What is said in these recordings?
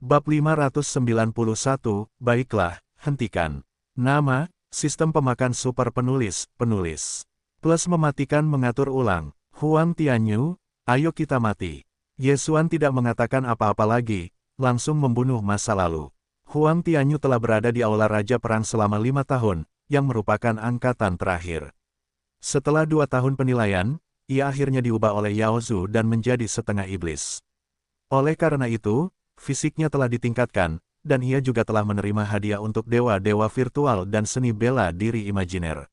Bab 591, baiklah, hentikan. Nama, sistem pemakan super penulis. Plus mematikan mengatur ulang. Huang Tianyu, ayo kita mati. Ye Xuan tidak mengatakan apa-apa lagi, langsung membunuh masa lalu. Huang Tianyu telah berada di Aula Raja Perang selama 5 tahun, yang merupakan angkatan terakhir. Setelah 2 tahun penilaian, ia akhirnya diubah oleh Yao Zhu dan menjadi setengah iblis. Oleh karena itu, fisiknya telah ditingkatkan, dan ia juga telah menerima hadiah untuk dewa-dewa virtual dan seni bela diri imajiner.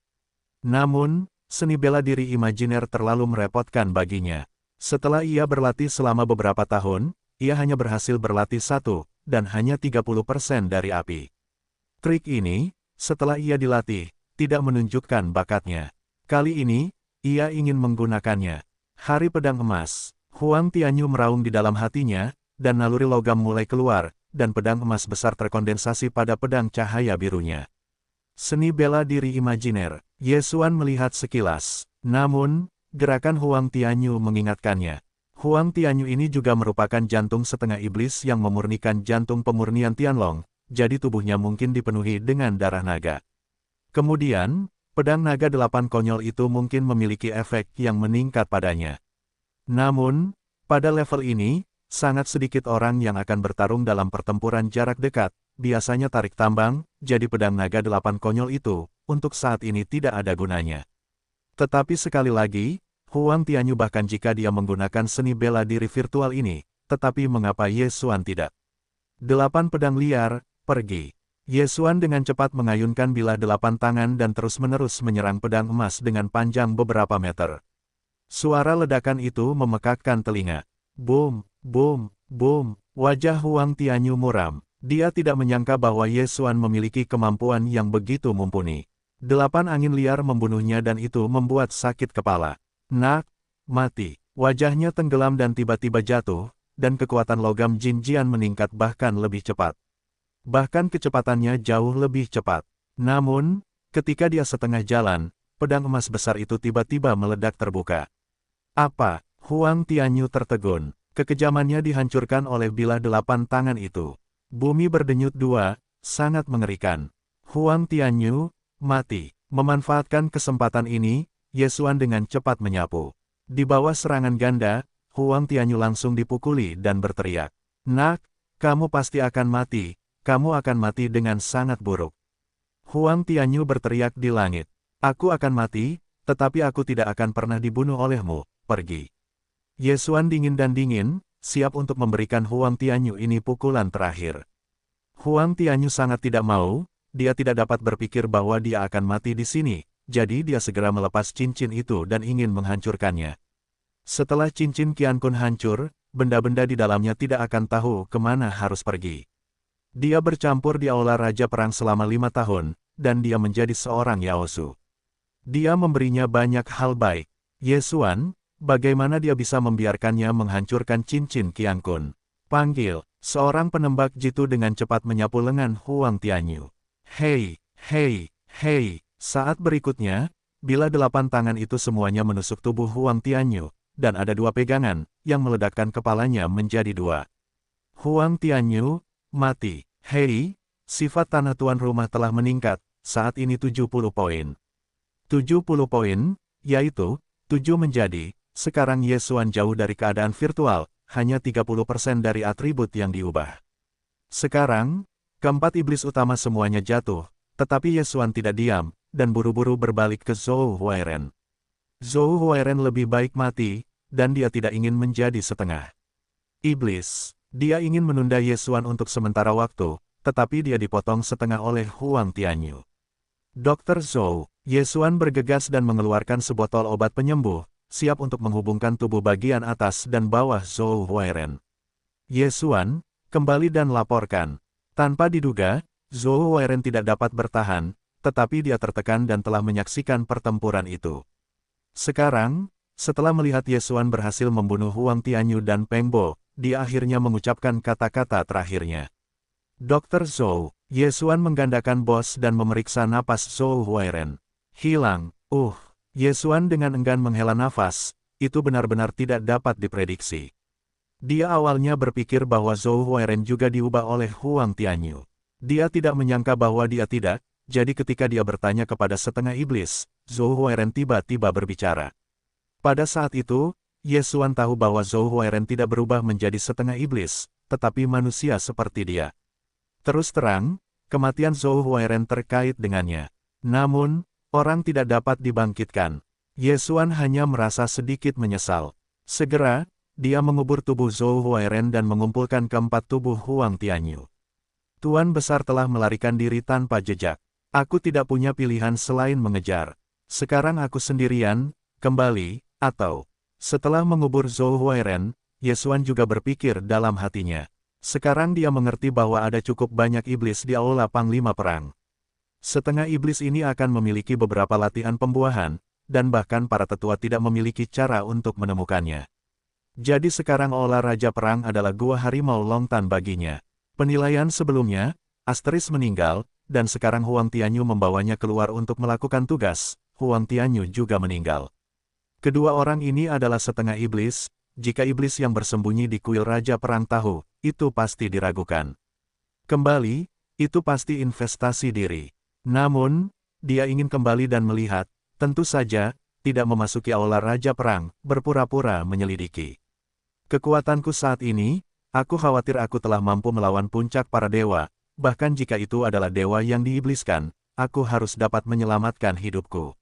Namun, seni bela diri imajiner terlalu merepotkan baginya. Setelah ia berlatih selama beberapa tahun, ia hanya berhasil berlatih 1, dan hanya 30% dari api. Trik ini, setelah ia dilatih, tidak menunjukkan bakatnya. Kali ini, ia ingin menggunakannya. Hari Pedang Emas, Huang Tianyu meraung di dalam hatinya, dan naluri logam mulai keluar, dan pedang emas besar terkondensasi pada pedang cahaya birunya. Seni bela diri imajiner, Ye Xuan melihat sekilas. Namun, gerakan Huang Tianyu mengingatkannya. Huang Tianyu ini juga merupakan jantung setengah iblis yang memurnikan jantung pemurnian Tianlong, jadi tubuhnya mungkin dipenuhi dengan darah naga. Kemudian, pedang naga 8 konyol itu mungkin memiliki efek yang meningkat padanya. Namun, pada level ini, sangat sedikit orang yang akan bertarung dalam pertempuran jarak dekat, biasanya tarik tambang, jadi pedang naga 8 konyol itu, untuk saat ini tidak ada gunanya. Tetapi sekali lagi, Huang Tianyu bahkan jika dia menggunakan seni bela diri virtual ini, tetapi mengapa Ye Xuan tidak? 8 pedang liar, pergi. Ye Xuan dengan cepat mengayunkan bilah 8 tangan dan terus-menerus menyerang pedang emas dengan panjang beberapa meter. Suara ledakan itu memekakkan telinga. Boom, boom, boom, wajah Huang Tianyu muram. Dia tidak menyangka bahwa Ye Xuan memiliki kemampuan yang begitu mumpuni. 8 angin liar membunuhnya dan itu membuat sakit kepala. Nak, mati. Wajahnya tenggelam dan tiba-tiba jatuh, dan kekuatan logam Jin Jian meningkat bahkan lebih cepat. Bahkan kecepatannya jauh lebih cepat. Namun, ketika dia setengah jalan, pedang emas besar itu tiba-tiba meledak terbuka. Apa? Huang Tianyu tertegun. Kekejamannya dihancurkan oleh bilah 8 tangan itu. Bumi berdenyut 2, sangat mengerikan. Huang Tianyu, mati. Memanfaatkan kesempatan ini, Ye Xuan dengan cepat menyapu. Di bawah serangan ganda, Huang Tianyu langsung dipukuli dan berteriak. Nak, kamu pasti akan mati, kamu akan mati dengan sangat buruk. Huang Tianyu berteriak di langit. Aku akan mati, tetapi aku tidak akan pernah dibunuh olehmu, pergi. Ye Xuan dingin dan dingin, siap untuk memberikan Huang Tianyu ini pukulan terakhir. Huang Tianyu sangat tidak mau, dia tidak dapat berpikir bahwa dia akan mati di sini, jadi dia segera melepas cincin itu dan ingin menghancurkannya. Setelah cincin Qiankun hancur, benda-benda di dalamnya tidak akan tahu kemana harus pergi. Dia bercampur di Aula Raja Perang selama 5 tahun, dan dia menjadi seorang Yaosu. Dia memberinya banyak hal baik. Ye Xuan, bagaimana dia bisa membiarkannya menghancurkan cincin Qiankun? Panggil, seorang penembak jitu dengan cepat menyapu lengan Huang Tianyu. Hei, hei, hei. Saat berikutnya, bilah 8 tangan itu semuanya menusuk tubuh Huang Tianyu, dan ada 2 pegangan, yang meledakkan kepalanya menjadi 2. Huang Tianyu, mati. Hei, sifat tanah tuan rumah telah meningkat, saat ini 70 poin. 70 poin, yaitu, 7 menjadi, sekarang Ye Xuan jauh dari keadaan virtual, hanya 30% dari atribut yang diubah. Sekarang, keempat iblis utama semuanya jatuh, tetapi Ye Xuan tidak diam, dan buru-buru berbalik ke Zhou Huairen. Zhou Huairen lebih baik mati, dan dia tidak ingin menjadi setengah iblis. Dia ingin menunda Ye Xuan untuk sementara waktu, tetapi dia dipotong setengah oleh Huang Tianyu. Dr. Zhou, Ye Xuan bergegas dan mengeluarkan sebotol obat penyembuh, siap untuk menghubungkan tubuh bagian atas dan bawah Zhou Huairen. Ye Xuan, kembali dan laporkan. Tanpa diduga, Zhou Huairen tidak dapat bertahan, tetapi dia tertekan dan telah menyaksikan pertempuran itu. Sekarang, setelah melihat Ye Xuan berhasil membunuh Huang Tianyu dan Peng Bo, dia akhirnya mengucapkan kata-kata terakhirnya. Dr. Zhou, Ye Xuan menggandakan bos dan memeriksa napas Zhou Huairen. Hilang, Ye Xuan dengan enggan menghela nafas, itu benar-benar tidak dapat diprediksi. Dia awalnya berpikir bahwa Zhou Huairen juga diubah oleh Huang Tianyu. Dia tidak menyangka bahwa dia tidak, jadi ketika dia bertanya kepada setengah iblis, Zhou Huairen tiba-tiba berbicara. Pada saat itu, Ye Xuan tahu bahwa Zhou Huairen tidak berubah menjadi setengah iblis, tetapi manusia seperti dia. Terus terang, kematian Zhou Huairen terkait dengannya. Namun, orang tidak dapat dibangkitkan. Ye Xuan hanya merasa sedikit menyesal. Segera, dia mengubur tubuh Zhou Huairen dan mengumpulkan keempat tubuh Huang Tianyu. Tuan Besar telah melarikan diri tanpa jejak. Aku tidak punya pilihan selain mengejar. Sekarang aku sendirian, kembali, atau... Setelah mengubur Zhou Huairen, Ye Xuan juga berpikir dalam hatinya. Sekarang dia mengerti bahwa ada cukup banyak iblis di aula Panglima Perang. Setengah iblis ini akan memiliki beberapa latihan pembuahan, dan bahkan para tetua tidak memiliki cara untuk menemukannya. Jadi sekarang aula Raja Perang adalah gua harimau Longtan baginya. Penilaian sebelumnya, Asteris meninggal, dan sekarang Huang Tianyu membawanya keluar untuk melakukan tugas. Huang Tianyu juga meninggal. Kedua orang ini adalah setengah iblis. Jika iblis yang bersembunyi di kuil Raja Perang tahu, itu pasti diragukan. Kembali, itu pasti investasi diri. Namun, dia ingin kembali dan melihat, tentu saja, tidak memasuki aula Raja Perang, berpura-pura menyelidiki. Kekuatanku saat ini, aku khawatir aku telah mampu melawan puncak para dewa, bahkan jika itu adalah dewa yang diibliskan, aku harus dapat menyelamatkan hidupku.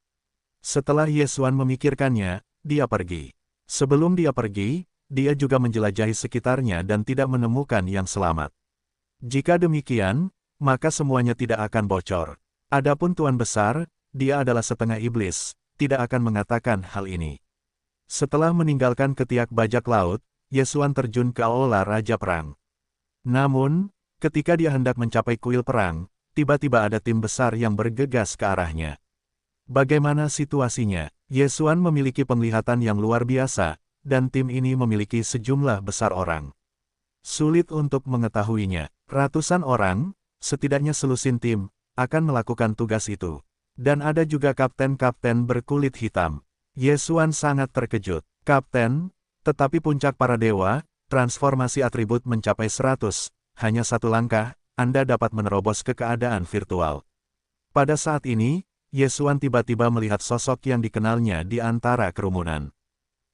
Setelah Ye Xuan memikirkannya, dia pergi. Sebelum dia pergi, dia juga menjelajahi sekitarnya dan tidak menemukan yang selamat. Jika demikian, maka semuanya tidak akan bocor. Adapun Tuan Besar, dia adalah setengah iblis, tidak akan mengatakan hal ini. Setelah meninggalkan ketiak bajak laut, Ye Xuan terjun ke aula Raja Perang. Namun, ketika dia hendak mencapai kuil perang, tiba-tiba ada tim besar yang bergegas ke arahnya. Bagaimana situasinya? Ye Xuan memiliki penglihatan yang luar biasa, dan tim ini memiliki sejumlah besar orang. Sulit untuk mengetahuinya. Ratusan orang, setidaknya selusin tim, akan melakukan tugas itu. Dan ada juga kapten-kapten berkulit hitam. Ye Xuan sangat terkejut. Kapten, tetapi puncak para dewa, transformasi atribut mencapai 100, hanya satu langkah, Anda dapat menerobos ke keadaan virtual. Pada saat ini, Ye Xuan tiba-tiba melihat sosok yang dikenalnya di antara kerumunan.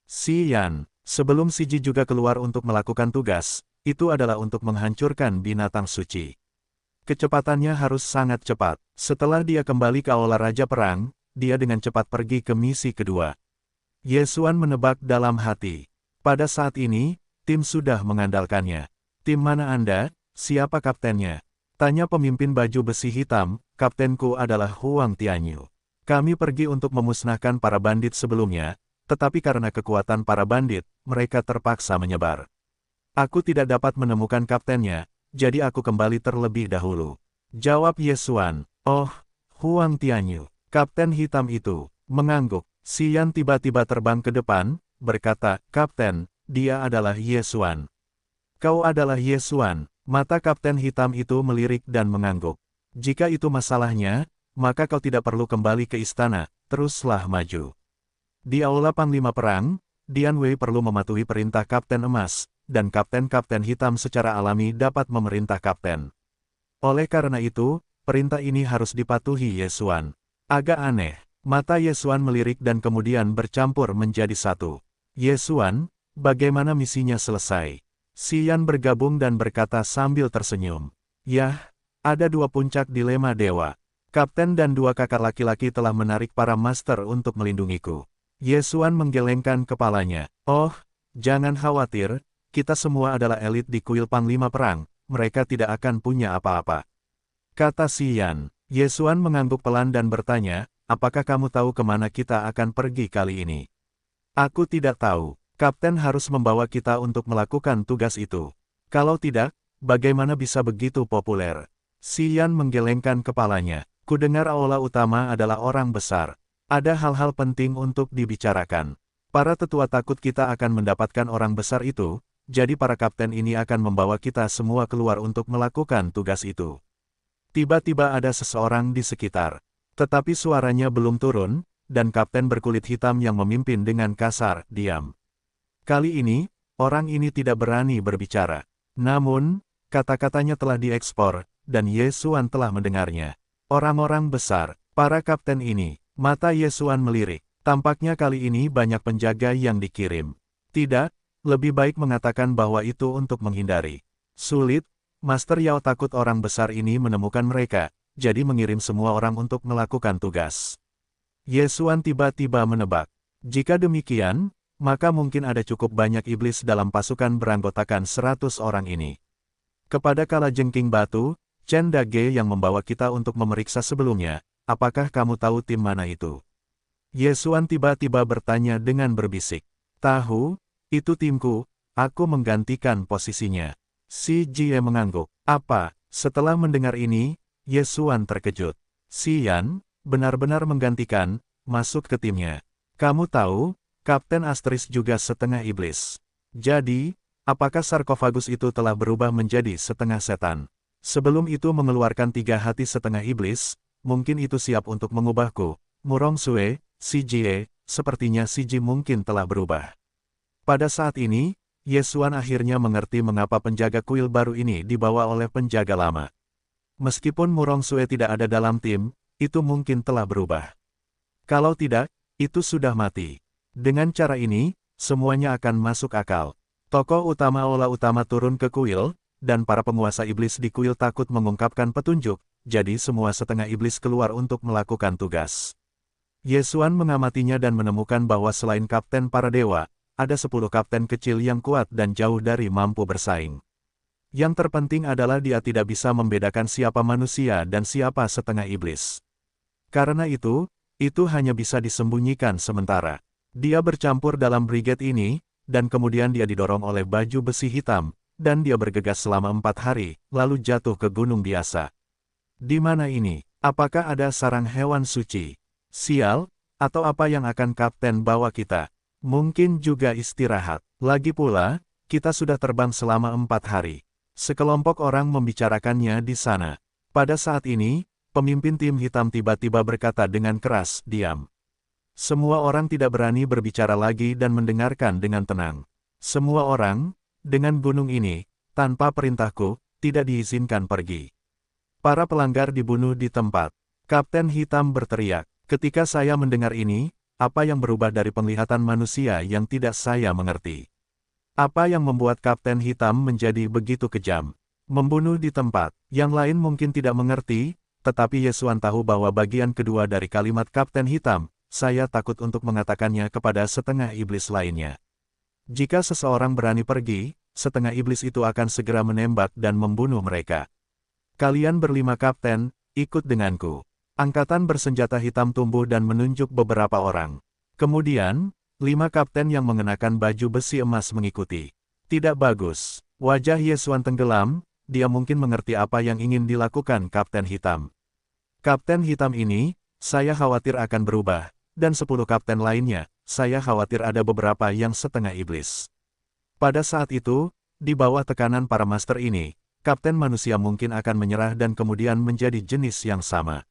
Si Yan, sebelum Si Ji juga keluar untuk melakukan tugas, itu adalah untuk menghancurkan binatang suci. Kecepatannya harus sangat cepat. Setelah dia kembali ke aula Raja Perang, dia dengan cepat pergi ke misi kedua. Ye Xuan menebak dalam hati. Pada saat ini, tim sudah mengandalkannya. Tim mana Anda? Siapa kaptennya? Tanya pemimpin baju besi hitam. Kaptenku adalah Huang Tianyu. Kami pergi untuk memusnahkan para bandit sebelumnya, tetapi karena kekuatan para bandit, mereka terpaksa menyebar. Aku tidak dapat menemukan kaptennya, jadi aku kembali terlebih dahulu. Jawab Ye Xuan. Oh, Huang Tianyu. Kapten hitam itu mengangguk. Si Yan tiba-tiba terbang ke depan, berkata, Kapten, dia adalah Ye Xuan. Kau adalah Ye Xuan. Mata kapten hitam itu melirik dan mengangguk. Jika itu masalahnya, maka kau tidak perlu kembali ke istana, teruslah maju. Di aula Panglima Perang, Dian Wei perlu mematuhi perintah Kapten Emas, dan kapten-kapten hitam secara alami dapat memerintah kapten. Oleh karena itu, perintah ini harus dipatuhi Ye Xuan. Agak aneh, mata Ye Xuan melirik dan kemudian bercampur menjadi satu. Ye Xuan, bagaimana misinya selesai? Si Yan bergabung dan berkata sambil tersenyum. Yah, ada dua puncak dilema dewa. Kapten dan dua kakak laki-laki telah menarik para master untuk melindungiku. Ye Xuan menggelengkan kepalanya. Oh, jangan khawatir, kita semua adalah elit di kuil Panglima Perang, mereka tidak akan punya apa-apa. Kata si Yan. Ye Xuan mengangguk pelan dan bertanya, apakah kamu tahu kemana kita akan pergi kali ini? Aku tidak tahu. Kapten harus membawa kita untuk melakukan tugas itu. Kalau tidak, bagaimana bisa begitu populer? Si Yan menggelengkan kepalanya. Kudengar aula utama adalah orang besar. Ada hal-hal penting untuk dibicarakan. Para tetua takut kita akan mendapatkan orang besar itu, jadi para kapten ini akan membawa kita semua keluar untuk melakukan tugas itu. Tiba-tiba ada seseorang di sekitar. Tetapi suaranya belum turun, dan kapten berkulit hitam yang memimpin dengan kasar, diam. Kali ini, orang ini tidak berani berbicara. Namun, kata-katanya telah diekspor, dan Yesuan telah mendengarnya. Orang-orang besar, para kapten ini, mata Yesuan melirik. Tampaknya kali ini banyak penjaga yang dikirim. Tidak, lebih baik mengatakan bahwa itu untuk menghindari. Sulit, Master Yao takut orang besar ini menemukan mereka, jadi mengirim semua orang untuk melakukan tugas. Yesuan tiba-tiba menebak. Jika demikian, maka mungkin ada cukup banyak iblis dalam pasukan beranggotakan 100 orang ini. Kepada kalajengking batu, Chen Dage yang membawa kita untuk memeriksa sebelumnya, apakah kamu tahu tim mana itu? Yesuan tiba-tiba bertanya dengan berbisik. Tahu, itu timku, aku menggantikan posisinya. Si Jie mengangguk. Apa? Setelah mendengar ini, Yesuan terkejut. Si Yan, benar-benar menggantikan, masuk ke timnya. Kamu tahu, Kapten Astris juga setengah iblis. Jadi, apakah sarkofagus itu telah berubah menjadi setengah setan? Sebelum itu mengeluarkan 3 hati setengah iblis, mungkin itu siap untuk mengubahku. Murong Sue, Si Jie, sepertinya Si Ji mungkin telah berubah. Pada saat ini, Yesuan akhirnya mengerti mengapa penjaga kuil baru ini dibawa oleh penjaga lama. Meskipun Murong Sue tidak ada dalam tim, itu mungkin telah berubah. Kalau tidak, itu sudah mati. Dengan cara ini, semuanya akan masuk akal. Tokoh utama Ola Utama turun ke kuil, dan para penguasa iblis di kuil takut mengungkapkan petunjuk, jadi semua setengah iblis keluar untuk melakukan tugas. Yesuan mengamatinya dan menemukan bahwa selain kapten para dewa, ada 10 kapten kecil yang kuat dan jauh dari mampu bersaing. Yang terpenting adalah dia tidak bisa membedakan siapa manusia dan siapa setengah iblis. Karena itu hanya bisa disembunyikan sementara. Dia bercampur dalam brigade ini, dan kemudian dia didorong oleh baju besi hitam, dan dia bergegas selama 4 hari, lalu jatuh ke gunung biasa. Di mana ini? Apakah ada sarang hewan suci? Sial, atau apa yang akan kapten bawa kita? Mungkin juga istirahat. Lagi pula, kita sudah terbang selama 4 hari. Sekelompok orang membicarakannya di sana. Pada saat ini, pemimpin tim hitam tiba-tiba berkata dengan keras, diam. Semua orang tidak berani berbicara lagi dan mendengarkan dengan tenang. Semua orang, dengan gunung ini, tanpa perintahku, tidak diizinkan pergi. Para pelanggar dibunuh di tempat. Kapten hitam berteriak. Ketika saya mendengar ini, apa yang berubah dari penglihatan manusia yang tidak saya mengerti? Apa yang membuat Kapten Hitam menjadi begitu kejam? Membunuh di tempat. Yang lain mungkin tidak mengerti, tetapi Yesuan tahu bahwa bagian kedua dari kalimat Kapten Hitam, saya takut untuk mengatakannya kepada setengah iblis lainnya. Jika seseorang berani pergi, setengah iblis itu akan segera menembak dan membunuh mereka. Kalian berlima kapten, ikut denganku. Angkatan bersenjata hitam tumbuh dan menunjuk beberapa orang. Kemudian, 5 kapten yang mengenakan baju besi emas mengikuti. Tidak bagus. Wajah Yesuan tenggelam, dia mungkin mengerti apa yang ingin dilakukan Kapten Hitam. Kapten Hitam ini, saya khawatir akan berubah, dan 10 kapten lainnya, saya khawatir ada beberapa yang setengah iblis. Pada saat itu, di bawah tekanan para master ini, kapten manusia mungkin akan menyerah dan kemudian menjadi jenis yang sama.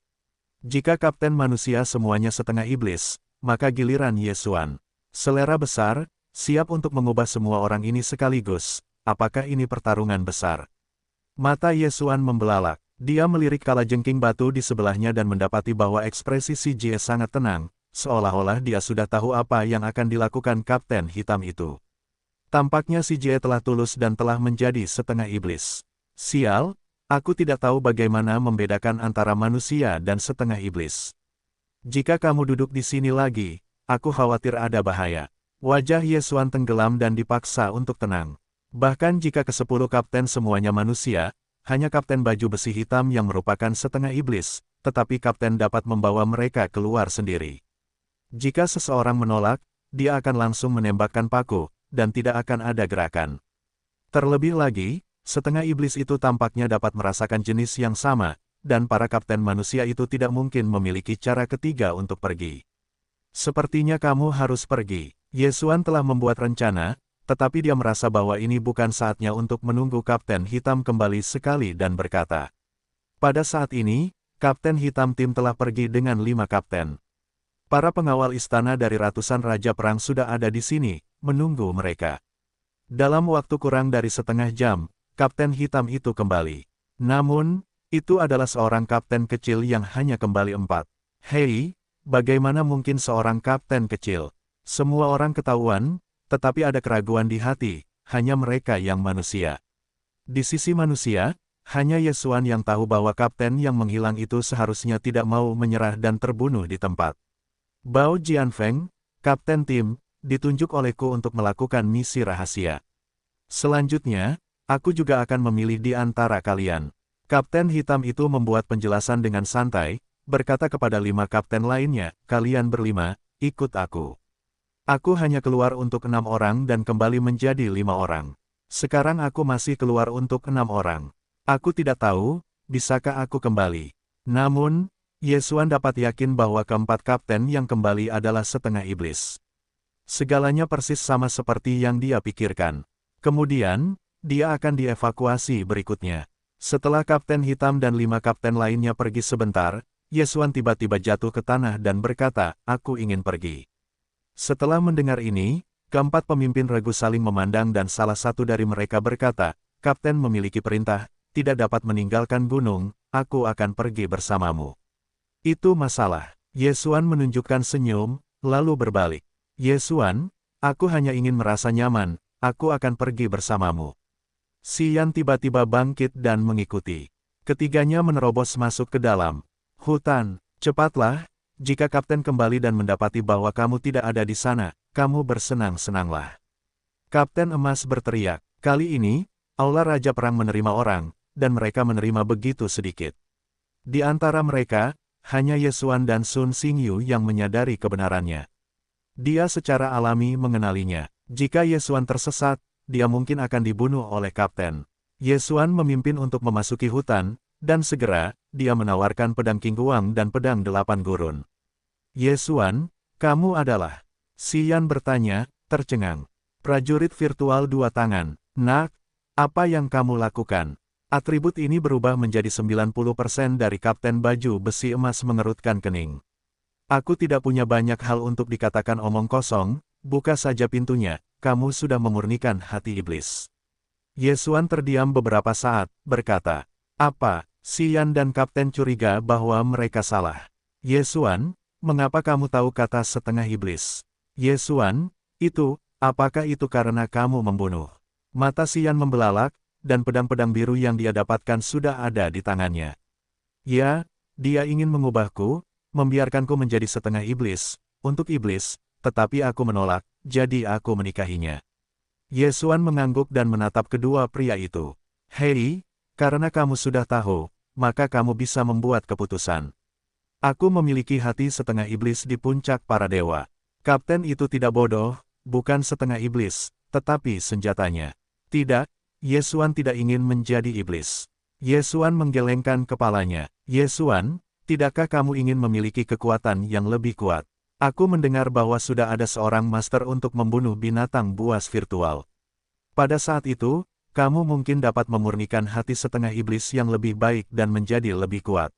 Jika kapten manusia semuanya setengah iblis, maka giliran Yesuan. Selera besar, siap untuk mengubah semua orang ini sekaligus. Apakah ini pertarungan besar? Mata Yesuan membelalak. Dia melirik kalajengking batu di sebelahnya dan mendapati bahwa ekspresi si Jie sangat tenang, seolah-olah dia sudah tahu apa yang akan dilakukan kapten hitam itu. Tampaknya si Jie telah tulus dan telah menjadi setengah iblis. Sial, aku tidak tahu bagaimana membedakan antara manusia dan setengah iblis. Jika kamu duduk di sini lagi, aku khawatir ada bahaya. Wajah Yesuan tenggelam dan dipaksa untuk tenang. Bahkan jika ke-10 kapten semuanya manusia, hanya kapten baju besi hitam yang merupakan setengah iblis, tetapi kapten dapat membawa mereka keluar sendiri. Jika seseorang menolak, dia akan langsung menembakkan paku, dan tidak akan ada gerakan. Terlebih lagi, setengah iblis itu tampaknya dapat merasakan jenis yang sama, dan para kapten manusia itu tidak mungkin memiliki cara ketiga untuk pergi. Sepertinya kamu harus pergi. Yesuan telah membuat rencana, tetapi dia merasa bahwa ini bukan saatnya untuk menunggu Kapten Hitam kembali sekali dan berkata. Pada saat ini, Kapten Hitam tim telah pergi dengan 5 kapten. Para pengawal istana dari ratusan raja perang sudah ada di sini, menunggu mereka. Dalam waktu kurang dari setengah jam, Kapten Hitam itu kembali. Namun, itu adalah seorang kapten kecil yang hanya kembali 4. Hei, bagaimana mungkin seorang kapten kecil? Semua orang ketahuan, tetapi ada keraguan di hati, hanya mereka yang manusia. Di sisi manusia, hanya Yesuan yang tahu bahwa kapten yang menghilang itu seharusnya tidak mau menyerah dan terbunuh di tempat. Bao Jianfeng, Kapten Tim, ditunjuk olehku untuk melakukan misi rahasia. Selanjutnya, aku juga akan memilih di antara kalian. Kapten Hitam itu membuat penjelasan dengan santai, berkata kepada 5 kapten lainnya, kalian berlima, ikut aku. Aku hanya keluar untuk 6 orang dan kembali menjadi 5 orang. Sekarang aku masih keluar untuk 6 orang. Aku tidak tahu, bisakah aku kembali. Namun, Yesuan dapat yakin bahwa keempat kapten yang kembali adalah setengah iblis. Segalanya persis sama seperti yang dia pikirkan. Kemudian, dia akan dievakuasi berikutnya. Setelah Kapten Hitam dan 5 kapten lainnya pergi sebentar, Yesuan tiba-tiba jatuh ke tanah dan berkata, aku ingin pergi. Setelah mendengar ini, keempat pemimpin ragu saling memandang dan salah satu dari mereka berkata, Kapten memiliki perintah, tidak dapat meninggalkan gunung, aku akan pergi bersamamu. Itu masalah. Yesuan menunjukkan senyum, lalu berbalik. Yesuan, aku hanya ingin merasa nyaman, aku akan pergi bersamamu. Xian tiba-tiba bangkit dan mengikuti. Ketiganya menerobos masuk ke dalam hutan. Cepatlah, jika kapten kembali dan mendapati bahwa kamu tidak ada di sana, kamu bersenang-senanglah. Kapten Emas berteriak, kali ini, Aula Raja Perang menerima orang, dan mereka menerima begitu sedikit. Di antara mereka, hanya Yesuan dan Sun Xingyu yang menyadari kebenarannya. Dia secara alami mengenalinya. Jika Yesuan tersesat, dia mungkin akan dibunuh oleh kapten. Yesuan memimpin untuk memasuki hutan, dan segera, dia menawarkan pedang Qingguang dan pedang 8 gurun. Yesuan, kamu adalah? Xian bertanya, tercengang. Prajurit virtual 2 tangan. Nak, apa yang kamu lakukan? Atribut ini berubah menjadi 90% dari Kapten Baju Besi Emas mengerutkan kening. Aku tidak punya banyak hal untuk dikatakan omong kosong, buka saja pintunya, kamu sudah memurnikan hati iblis. Yesuan terdiam beberapa saat, berkata, apa? Xian dan Kapten curiga bahwa mereka salah. Yesuan, mengapa kamu tahu kata setengah iblis? Yesuan, apakah itu karena kamu membunuh? Mata Xian membelalak, dan pedang-pedang biru yang dia dapatkan sudah ada di tangannya. Ya, dia ingin mengubahku, membiarkanku menjadi setengah iblis, untuk iblis, tetapi aku menolak, jadi aku menikahinya. Yesuan mengangguk dan menatap kedua pria itu. Hei, karena kamu sudah tahu, maka kamu bisa membuat keputusan. Aku memiliki hati setengah iblis di puncak para dewa. Kapten itu tidak bodoh, bukan setengah iblis, tetapi senjatanya. Tidak, Yesuan tidak ingin menjadi iblis. Yesuan menggelengkan kepalanya. Yesuan, tidakkah kamu ingin memiliki kekuatan yang lebih kuat? Aku mendengar bahwa sudah ada seorang master untuk membunuh binatang buas virtual. Pada saat itu, kamu mungkin dapat memurnikan hati setengah iblis yang lebih baik dan menjadi lebih kuat.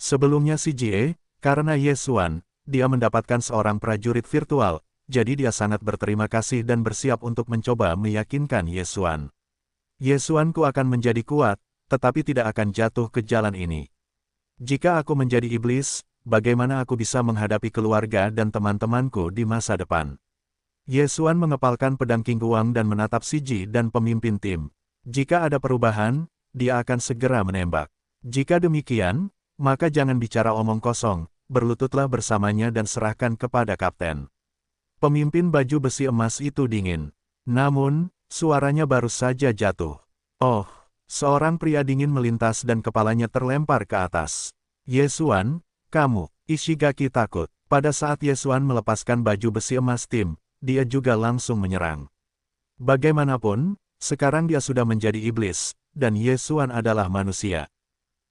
Sebelumnya si Jie, karena Yesuan, dia mendapatkan seorang prajurit virtual, jadi dia sangat berterima kasih dan bersiap untuk mencoba meyakinkan Yesuan. Yesuanku akan menjadi kuat, tetapi tidak akan jatuh ke jalan ini. Jika aku menjadi iblis, bagaimana aku bisa menghadapi keluarga dan teman-temanku di masa depan? Yesuan mengepalkan pedang Qingguang dan menatap si Ji dan pemimpin tim. Jika ada perubahan, dia akan segera menembak. Jika demikian, maka jangan bicara omong kosong, berlututlah bersamanya dan serahkan kepada kapten. Pemimpin baju besi emas itu dingin. Namun, suaranya baru saja jatuh. Oh, seorang pria dingin melintas dan kepalanya terlempar ke atas. Yesuan, kamu, Ishigaki takut. Pada saat Yesuan melepaskan baju besi emas tim, dia juga langsung menyerang. Bagaimanapun, sekarang dia sudah menjadi iblis, dan Yesuan adalah manusia.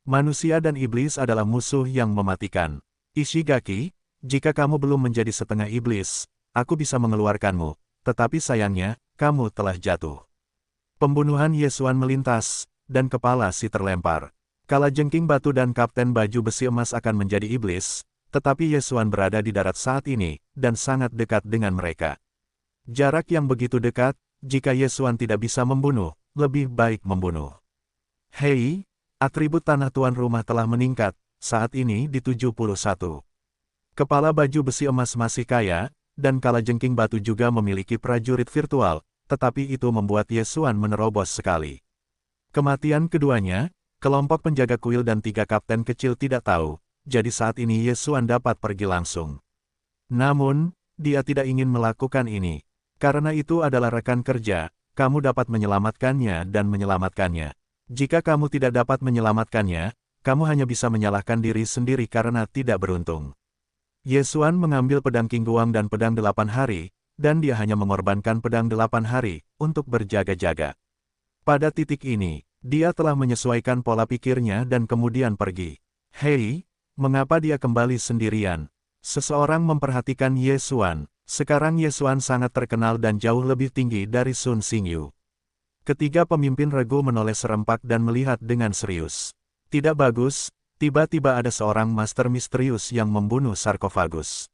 Manusia dan iblis adalah musuh yang mematikan. Ishigaki, jika kamu belum menjadi setengah iblis, aku bisa mengeluarkanmu, tetapi sayangnya, kamu telah jatuh. Pembunuhan Yesuan melintas, dan kepala si terlempar. Kalajengking batu dan Kapten Baju Besi Emas akan menjadi iblis, tetapi Yesuan berada di darat saat ini, dan sangat dekat dengan mereka. Jarak yang begitu dekat, jika Yesuan tidak bisa membunuh, lebih baik membunuh. Hei, atribut tanah tuan rumah telah meningkat, saat ini di 71. Kepala baju besi emas masih kaya, dan kalajengking batu juga memiliki prajurit virtual, tetapi itu membuat Yesuan menerobos sekali. Kematian keduanya, kelompok penjaga kuil dan 3 kapten kecil tidak tahu, jadi saat ini Yesuan dapat pergi langsung. Namun, dia tidak ingin melakukan ini. Karena itu adalah rekan kerja, kamu dapat menyelamatkannya dan menyelamatkannya. Jika kamu tidak dapat menyelamatkannya, kamu hanya bisa menyalahkan diri sendiri karena tidak beruntung. Yesuan mengambil pedang King Guang dan pedang 8 hari, dan dia hanya mengorbankan pedang 8 hari, untuk berjaga-jaga. Pada titik ini, dia telah menyesuaikan pola pikirnya dan kemudian pergi. Hei, mengapa dia kembali sendirian? Seseorang memperhatikan Yesuan. Sekarang Yesuan sangat terkenal dan jauh lebih tinggi dari Sun Xingyu. Ketiga pemimpin regu menoleh serempak dan melihat dengan serius. Tidak bagus, tiba-tiba ada seorang master misterius yang membunuh sarkofagus.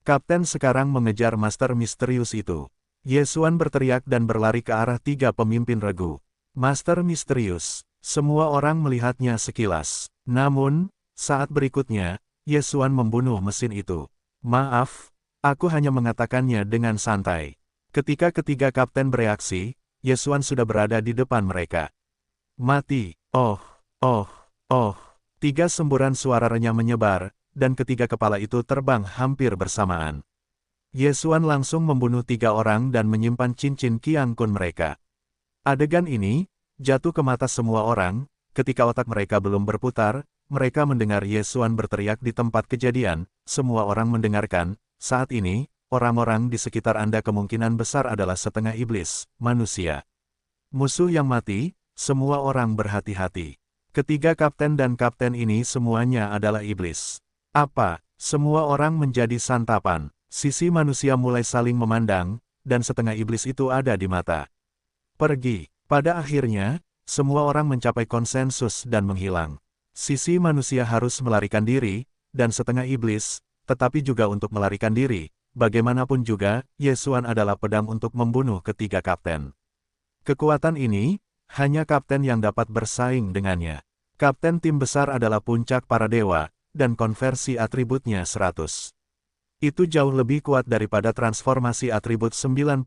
Kapten sekarang mengejar master misterius itu. Yesuan berteriak dan berlari ke arah 3 pemimpin regu. Master misterius, semua orang melihatnya sekilas. Namun, saat berikutnya, Yesuan membunuh mesin itu. Maaf, aku hanya mengatakannya dengan santai. Ketika ketiga kapten bereaksi, Yesuan sudah berada di depan mereka. Mati, oh. 3 semburan suara renyah menyebar, dan ketiga kepala itu terbang hampir bersamaan. Yesuan langsung membunuh 3 orang dan menyimpan cincin Qiang Kun mereka. Adegan ini jatuh ke mata semua orang, ketika otak mereka belum berputar, mereka mendengar Yesuan berteriak di tempat kejadian, semua orang mendengarkan, saat ini, orang-orang di sekitar Anda kemungkinan besar adalah setengah iblis, manusia. Musuh yang mati, semua orang berhati-hati. Ketiga kapten dan kapten ini semuanya adalah iblis. Apa? Semua orang menjadi santapan. Sisi manusia mulai saling memandang, dan setengah iblis itu ada di mata. Pergi. Pada akhirnya, semua orang mencapai konsensus dan menghilang. Sisi manusia harus melarikan diri, dan setengah iblis, tetapi juga untuk melarikan diri. Bagaimanapun juga, Yesuan adalah pedang untuk membunuh ketiga kapten. Kekuatan ini, hanya kapten yang dapat bersaing dengannya. Kapten tim besar adalah puncak para dewa, dan konversi atributnya 100. Itu jauh lebih kuat daripada transformasi atribut 99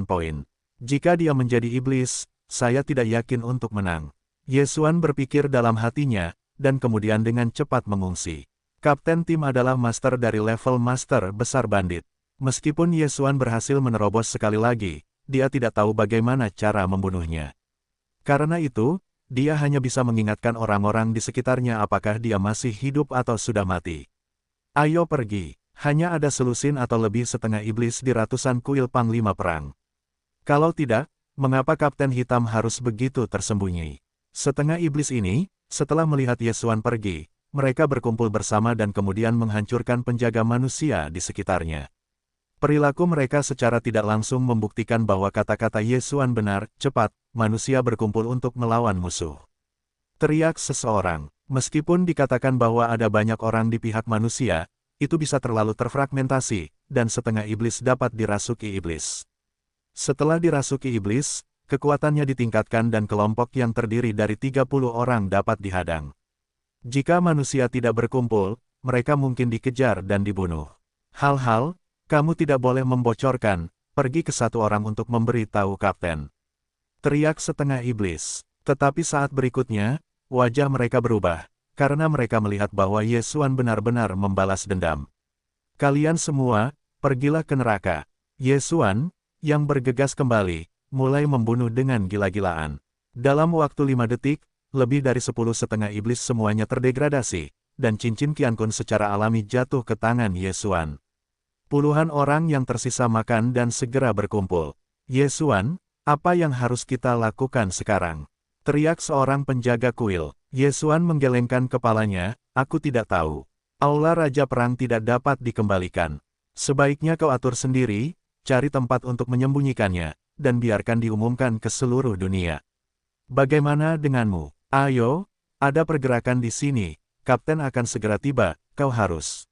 poin. Jika dia menjadi iblis, saya tidak yakin untuk menang. Yesuan berpikir dalam hatinya, dan kemudian dengan cepat mengungsi. Kapten tim adalah master dari level master besar bandit. Meskipun Yesuan berhasil menerobos sekali lagi, dia tidak tahu bagaimana cara membunuhnya. Karena itu, dia hanya bisa mengingatkan orang-orang di sekitarnya apakah dia masih hidup atau sudah mati. Ayo pergi, hanya ada selusin atau lebih setengah iblis di ratusan kuil panglima perang. Kalau tidak, mengapa Kapten Hitam harus begitu tersembunyi? Setengah iblis ini, setelah melihat Yesuan pergi, mereka berkumpul bersama dan kemudian menghancurkan penjaga manusia di sekitarnya. Perilaku mereka secara tidak langsung membuktikan bahwa kata-kata Yesuan benar. Cepat, manusia berkumpul untuk melawan musuh. Teriak seseorang. Meskipun dikatakan bahwa ada banyak orang di pihak manusia, itu bisa terlalu terfragmentasi, dan setengah iblis dapat dirasuki iblis. Setelah dirasuki iblis, kekuatannya ditingkatkan dan kelompok yang terdiri dari 30 orang dapat dihadang. Jika manusia tidak berkumpul, mereka mungkin dikejar dan dibunuh. Hal-hal, kamu tidak boleh membocorkan, pergi ke satu orang untuk memberi tahu kapten. Teriak setengah iblis. Tetapi saat berikutnya, wajah mereka berubah, karena mereka melihat bahwa Yesuan benar-benar membalas dendam. Kalian semua, pergilah ke neraka. Yesuan, yang bergegas kembali, mulai membunuh dengan gila-gilaan. Dalam waktu 5 detik, lebih dari 10 setengah iblis semuanya terdegradasi, dan cincin Qiang Kun secara alami jatuh ke tangan Yesuan. Puluhan orang yang tersisa makan dan segera berkumpul. Yesuan, apa yang harus kita lakukan sekarang? Teriak seorang penjaga kuil. Yesuan menggelengkan kepalanya, aku tidak tahu. Aula Raja Perang tidak dapat dikembalikan. Sebaiknya kau atur sendiri, cari tempat untuk menyembunyikannya, dan biarkan diumumkan ke seluruh dunia. Bagaimana denganmu? Ayo, ada pergerakan di sini, kapten akan segera tiba, kau harus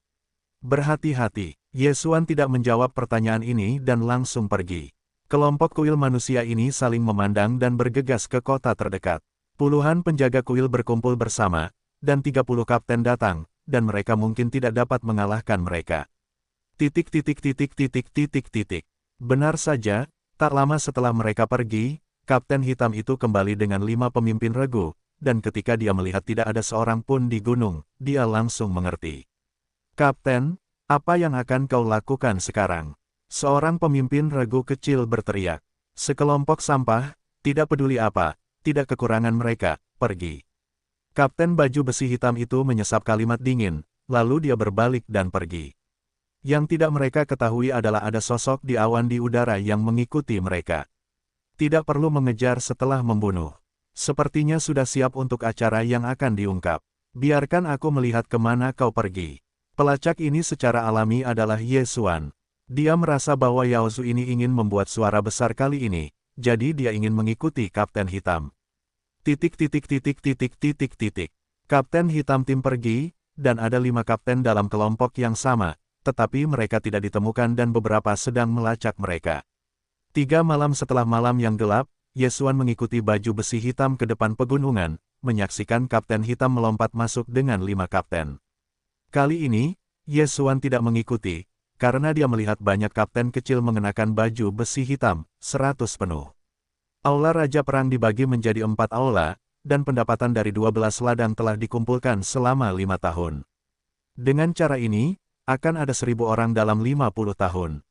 berhati-hati. Yesuan tidak menjawab pertanyaan ini dan langsung pergi. Kelompok kuil manusia ini saling memandang dan bergegas ke kota terdekat. Puluhan penjaga kuil berkumpul bersama, dan 30 kapten datang, dan mereka mungkin tidak dapat mengalahkan mereka. Benar saja, tak lama setelah mereka pergi, Kapten Hitam itu kembali dengan 5 pemimpin regu, dan ketika dia melihat tidak ada seorang pun di gunung, dia langsung mengerti. Kapten, apa yang akan kau lakukan sekarang? Seorang pemimpin regu kecil berteriak. Sekelompok sampah, tidak peduli apa, tidak kekurangan mereka, pergi. Kapten baju besi hitam itu menyesap kalimat dingin, lalu dia berbalik dan pergi. Yang tidak mereka ketahui adalah ada sosok di awan di udara yang mengikuti mereka. Tidak perlu mengejar setelah membunuh. Sepertinya sudah siap untuk acara yang akan diungkap. Biarkan aku melihat kemana kau pergi. Pelacak ini secara alami adalah Ye Xuan. Dia merasa bahwa Yao Zu ini ingin membuat suara besar kali ini, jadi dia ingin mengikuti Kapten Hitam. Kapten Hitam tim pergi, dan ada 5 kapten dalam kelompok yang sama, tetapi mereka tidak ditemukan dan beberapa sedang melacak mereka. 3 malam setelah malam yang gelap, Ye Xuan mengikuti baju besi hitam ke depan pegunungan, menyaksikan Kapten Hitam melompat masuk dengan 5 kapten. Kali ini, Ye Xuan tidak mengikuti, karena dia melihat banyak kapten kecil mengenakan baju besi hitam, 100 penuh. Aula Raja Perang dibagi menjadi 4 aula, dan pendapatan dari 12 ladang telah dikumpulkan selama 5 tahun. Dengan cara ini, akan ada 1.000 orang dalam 50 tahun.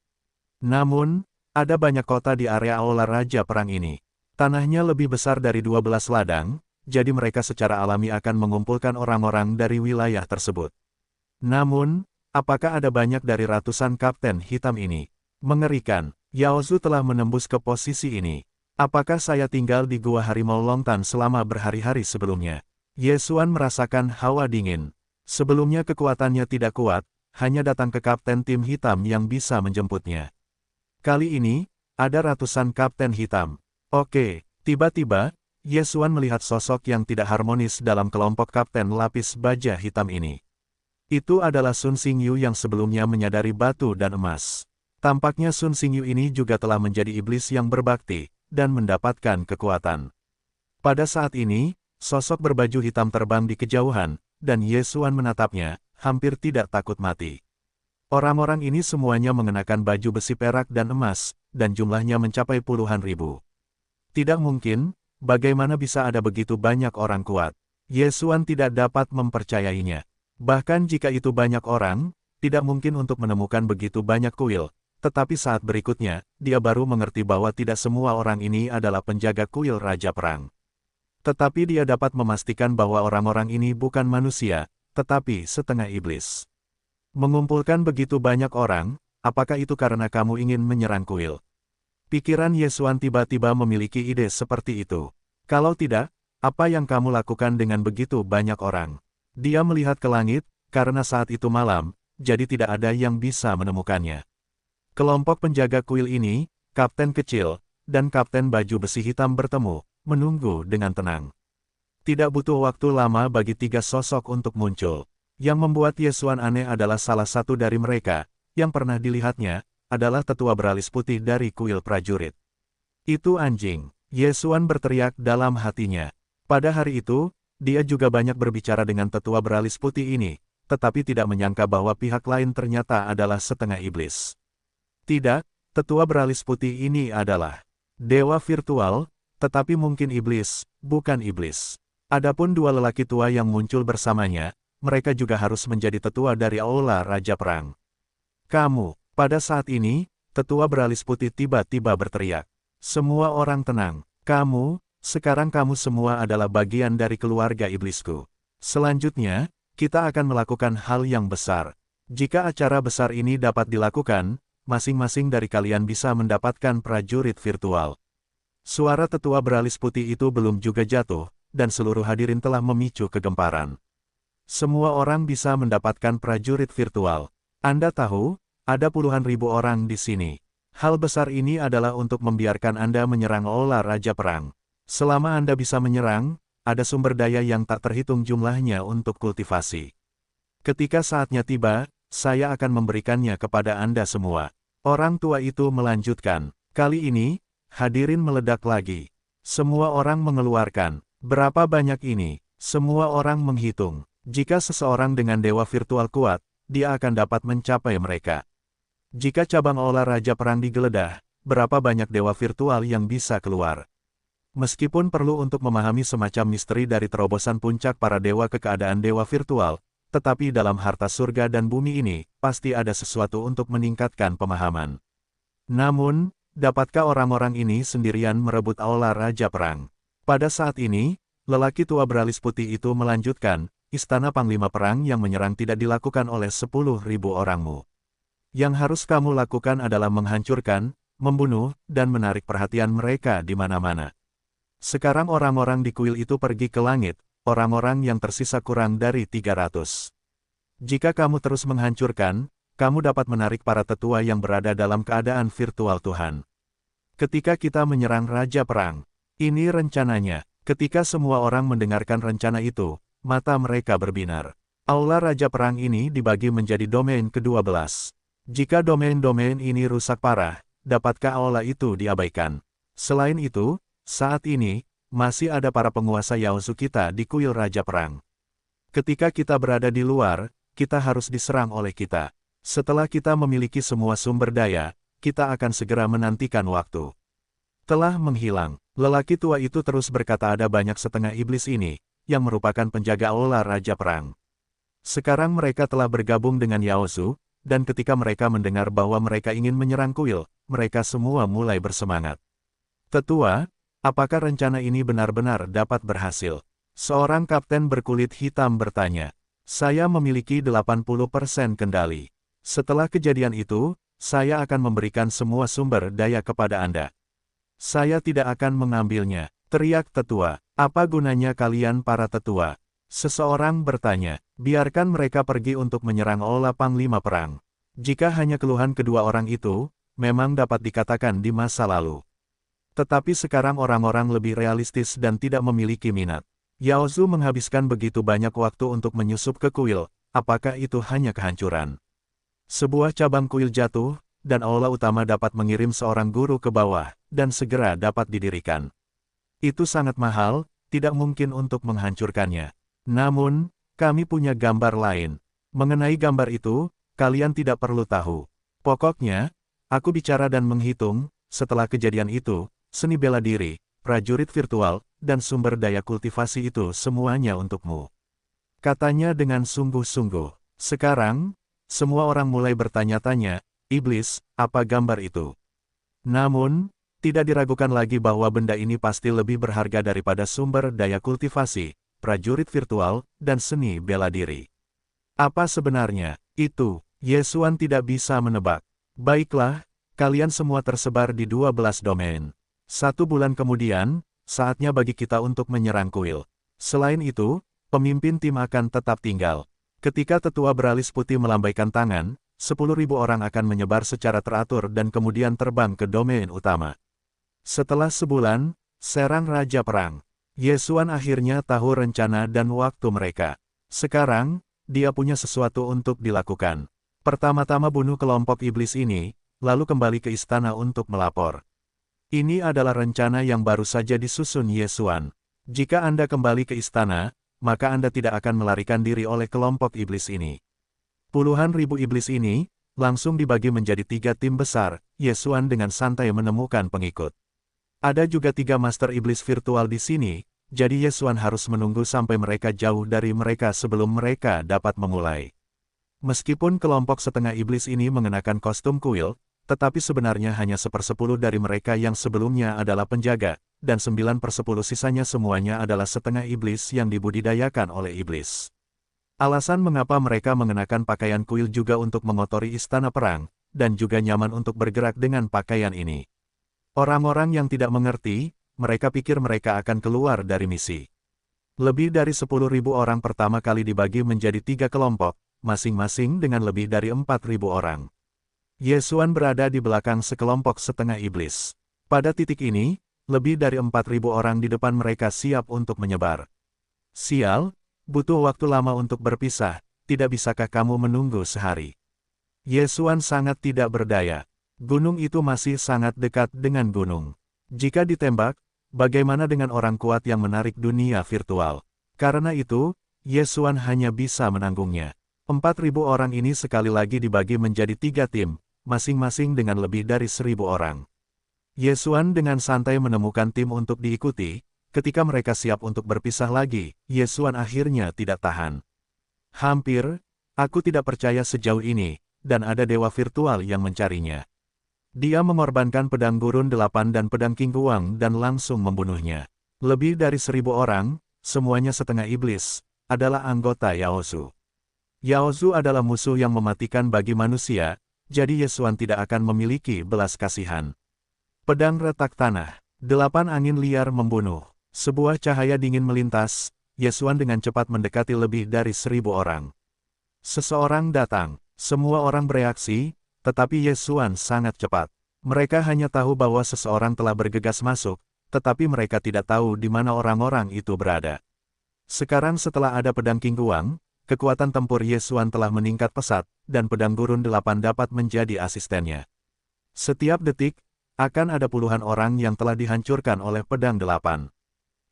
Namun, ada banyak kota di area Aula Raja Perang ini. Tanahnya lebih besar dari 12 ladang, jadi mereka secara alami akan mengumpulkan orang-orang dari wilayah tersebut. Namun, apakah ada banyak dari ratusan kapten hitam ini? Mengerikan, Yao Zu telah menembus ke posisi ini. Apakah saya tinggal di Gua Harimau Longtan selama berhari-hari sebelumnya? Ye Xuan merasakan hawa dingin. Sebelumnya kekuatannya tidak kuat, hanya datang ke kapten tim hitam yang bisa menjemputnya. Kali ini, ada ratusan kapten hitam. Oke, tiba-tiba, Ye Xuan melihat sosok yang tidak harmonis dalam kelompok kapten lapis baja hitam ini. Itu adalah Sun Xingyu yang sebelumnya menyadari batu dan emas. Tampaknya Sun Xingyu ini juga telah menjadi iblis yang berbakti, dan mendapatkan kekuatan. Pada saat ini, sosok berbaju hitam terbang di kejauhan, dan Ye Xuan menatapnya, hampir tidak takut mati. Orang-orang ini semuanya mengenakan baju besi perak dan emas, dan jumlahnya mencapai puluhan ribu. Tidak mungkin, bagaimana bisa ada begitu banyak orang kuat? Ye Xuan tidak dapat mempercayainya. Bahkan jika itu banyak orang, tidak mungkin untuk menemukan begitu banyak kuil, tetapi saat berikutnya, dia baru mengerti bahwa tidak semua orang ini adalah penjaga kuil Raja Perang. Tetapi dia dapat memastikan bahwa orang-orang ini bukan manusia, tetapi setengah iblis. Mengumpulkan begitu banyak orang, apakah itu karena kamu ingin menyerang kuil? Pikiran Ye Xuan tiba-tiba memiliki ide seperti itu. Kalau tidak, apa yang kamu lakukan dengan begitu banyak orang? Dia melihat ke langit, karena saat itu malam, jadi tidak ada yang bisa menemukannya. Kelompok penjaga kuil ini, kapten kecil, dan kapten baju besi hitam bertemu, menunggu dengan tenang. Tidak butuh waktu lama bagi 3 sosok untuk muncul. Yang membuat Ye Xuan aneh adalah salah satu dari mereka, yang pernah dilihatnya, adalah tetua beralis putih dari kuil prajurit. Itu anjing, Ye Xuan berteriak dalam hatinya. Pada hari itu, dia juga banyak berbicara dengan tetua beralis putih ini, tetapi tidak menyangka bahwa pihak lain ternyata adalah setengah iblis. Tidak, tetua beralis putih ini adalah dewa virtual, tetapi mungkin iblis, bukan iblis. Adapun 2 lelaki tua yang muncul bersamanya, mereka juga harus menjadi tetua dari Aula Raja Perang. Kamu, pada saat ini, tetua beralis putih tiba-tiba berteriak. Semua orang tenang, sekarang kamu semua adalah bagian dari keluarga iblisku. Selanjutnya, kita akan melakukan hal yang besar. Jika acara besar ini dapat dilakukan, masing-masing dari kalian bisa mendapatkan prajurit virtual. Suara tetua beralis putih itu belum juga jatuh, dan seluruh hadirin telah memicu kegemparan. Semua orang bisa mendapatkan prajurit virtual. Anda tahu, ada puluhan ribu orang di sini. Hal besar ini adalah untuk membiarkan Anda menyerang Aula Raja Perang. Selama Anda bisa menyerang, ada sumber daya yang tak terhitung jumlahnya untuk kultivasi. Ketika saatnya tiba, saya akan memberikannya kepada Anda semua. Orang tua itu melanjutkan. Kali ini, hadirin meledak lagi. Semua orang mengeluarkan. Berapa banyak ini? Semua orang menghitung. Jika seseorang dengan dewa virtual kuat, dia akan dapat mencapai mereka. Jika cabang aula Raja Perang digeledah, berapa banyak dewa virtual yang bisa keluar? Meskipun perlu untuk memahami semacam misteri dari terobosan puncak para dewa ke keadaan dewa virtual, tetapi dalam harta surga dan bumi ini, pasti ada sesuatu untuk meningkatkan pemahaman. Namun, dapatkah orang-orang ini sendirian merebut aula Raja Perang? Pada saat ini, lelaki tua beralis putih itu melanjutkan, istana Panglima Perang yang menyerang tidak dilakukan oleh 10.000 orangmu. Yang harus kamu lakukan adalah menghancurkan, membunuh, dan menarik perhatian mereka di mana-mana. Sekarang orang-orang di kuil itu pergi ke langit, orang-orang yang tersisa kurang dari 300. Jika kamu terus menghancurkan, kamu dapat menarik para tetua yang berada dalam keadaan virtual Tuhan. Ketika kita menyerang Raja Perang, ini rencananya. Ketika semua orang mendengarkan rencana itu, mata mereka berbinar. Aula Raja Perang ini dibagi menjadi domain ke-12. Jika domain-domain ini rusak parah, dapatkah aula itu diabaikan? Selain itu, saat ini, masih ada para penguasa Yaosu kita di kuil Raja Perang. Ketika kita berada di luar, kita harus diserang oleh kita. Setelah kita memiliki semua sumber daya, kita akan segera menantikan waktu. Telah menghilang. Lelaki tua itu terus berkata ada banyak setengah iblis ini, yang merupakan penjaga aula Raja Perang. Sekarang mereka telah bergabung dengan Yaosu, dan ketika mereka mendengar bahwa mereka ingin menyerang kuil, mereka semua mulai bersemangat. Tetua, apakah rencana ini benar-benar dapat berhasil? Seorang kapten berkulit hitam bertanya. Saya memiliki 80% kendali. Setelah kejadian itu, saya akan memberikan semua sumber daya kepada Anda. Saya tidak akan mengambilnya, teriak tetua. Apa gunanya kalian para tetua? Seseorang bertanya. Biarkan mereka pergi untuk menyerang aula Panglima Perang. Jika hanya keluhan kedua orang itu, memang dapat dikatakan di masa lalu. Tetapi sekarang orang-orang lebih realistis dan tidak memiliki minat. Yaosu menghabiskan begitu banyak waktu untuk menyusup ke kuil, apakah itu hanya kehancuran? Sebuah cabang kuil jatuh, dan aula utama dapat mengirim seorang guru ke bawah, dan segera dapat didirikan. Itu sangat mahal, tidak mungkin untuk menghancurkannya. Namun, kami punya gambar lain. Mengenai gambar itu, kalian tidak perlu tahu. Pokoknya, aku bicara dan menghitung, setelah kejadian itu, seni bela diri, prajurit virtual, dan sumber daya kultivasi itu semuanya untukmu. Katanya dengan sungguh-sungguh. Sekarang, semua orang mulai bertanya-tanya, iblis, apa gambar itu? Namun, tidak diragukan lagi bahwa benda ini pasti lebih berharga daripada sumber daya kultivasi, prajurit virtual, dan seni bela diri. Apa sebenarnya itu? Yesuan tidak bisa menebak. Baiklah, kalian semua tersebar di 12 domain. 1 bulan kemudian, saatnya bagi kita untuk menyerang kuil. Selain itu, pemimpin tim akan tetap tinggal. Ketika tetua beralis putih melambaikan tangan, 10.000 orang akan menyebar secara teratur dan kemudian terbang ke domain utama. Setelah sebulan, serang Raja Perang. Yesuan akhirnya tahu rencana dan waktu mereka. Sekarang, dia punya sesuatu untuk dilakukan. Pertama-tama bunuh kelompok iblis ini, lalu kembali ke istana untuk melapor. Ini adalah rencana yang baru saja disusun Yesuan. Jika Anda kembali ke istana, maka Anda tidak akan melarikan diri oleh kelompok iblis ini. Puluhan ribu iblis ini, langsung dibagi menjadi 3 tim besar, Yesuan dengan santai menemukan pengikut. Ada juga 3 master iblis virtual di sini, jadi Yesuan harus menunggu sampai mereka jauh dari mereka sebelum mereka dapat memulai. Meskipun kelompok setengah iblis ini mengenakan kostum kuil, tetapi sebenarnya hanya 1/10 dari mereka yang sebelumnya adalah penjaga, dan 9/10 sisanya semuanya adalah setengah iblis yang dibudidayakan oleh iblis. Alasan mengapa mereka mengenakan pakaian kuil juga untuk mengotori istana perang, dan juga nyaman untuk bergerak dengan pakaian ini. Orang-orang yang tidak mengerti, mereka pikir mereka akan keluar dari misi. Lebih dari 10.000 orang pertama kali dibagi menjadi 3 kelompok, masing-masing dengan lebih dari 4.000 orang. Yesuan berada di belakang sekelompok setengah iblis. Pada titik ini, lebih dari 4.000 orang di depan mereka siap untuk menyebar. Sial, butuh waktu lama untuk berpisah, tidak bisakah kamu menunggu sehari? Yesuan sangat tidak berdaya. Gunung itu masih sangat dekat dengan gunung. Jika ditembak, bagaimana dengan orang kuat yang menarik dunia virtual? Karena itu, Yesuan hanya bisa menanggungnya. 4.000 orang ini sekali lagi dibagi menjadi 3 tim, masing-masing dengan lebih dari 1.000 orang. Yesuan dengan santai menemukan tim untuk diikuti. Ketika mereka siap untuk berpisah lagi, Yesuan akhirnya tidak tahan. Hampir, aku tidak percaya sejauh ini, dan ada dewa virtual yang mencarinya. Dia mengorbankan pedang gurun 8 dan pedang King Guang dan langsung membunuhnya. Lebih dari 1.000 orang, semuanya setengah iblis, adalah anggota Yaozu. Yaozu adalah musuh yang mematikan bagi manusia, jadi Yesuan tidak akan memiliki belas kasihan. Pedang retak tanah. 8 angin liar membunuh. Sebuah cahaya dingin melintas, Yesuan dengan cepat mendekati lebih dari 1.000 orang. Seseorang datang, semua orang bereaksi, tetapi Yesuan sangat cepat. Mereka hanya tahu bahwa seseorang telah bergegas masuk, tetapi mereka tidak tahu di mana orang-orang itu berada. Sekarang setelah ada pedang King Guang, kekuatan tempur Yesuan telah meningkat pesat, dan pedang gurun 8 dapat menjadi asistennya. Setiap detik, akan ada puluhan orang yang telah dihancurkan oleh pedang 8.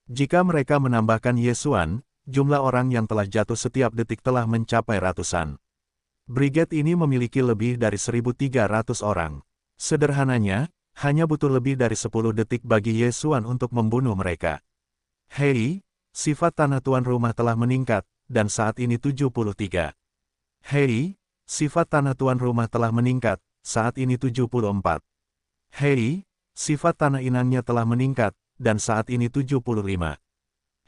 Jika mereka menambahkan Yesuan, jumlah orang yang telah jatuh setiap detik telah mencapai ratusan. Brigade ini memiliki lebih dari 1.300 orang. Sederhananya, hanya butuh lebih dari 10 detik bagi Yesuan untuk membunuh mereka. Hei, sifat tanah tuan rumah telah meningkat, dan saat ini 73. Hei, sifat tanah tuan rumah telah meningkat, saat ini 74. Hei, sifat tanah inangnya telah meningkat, dan saat ini 75.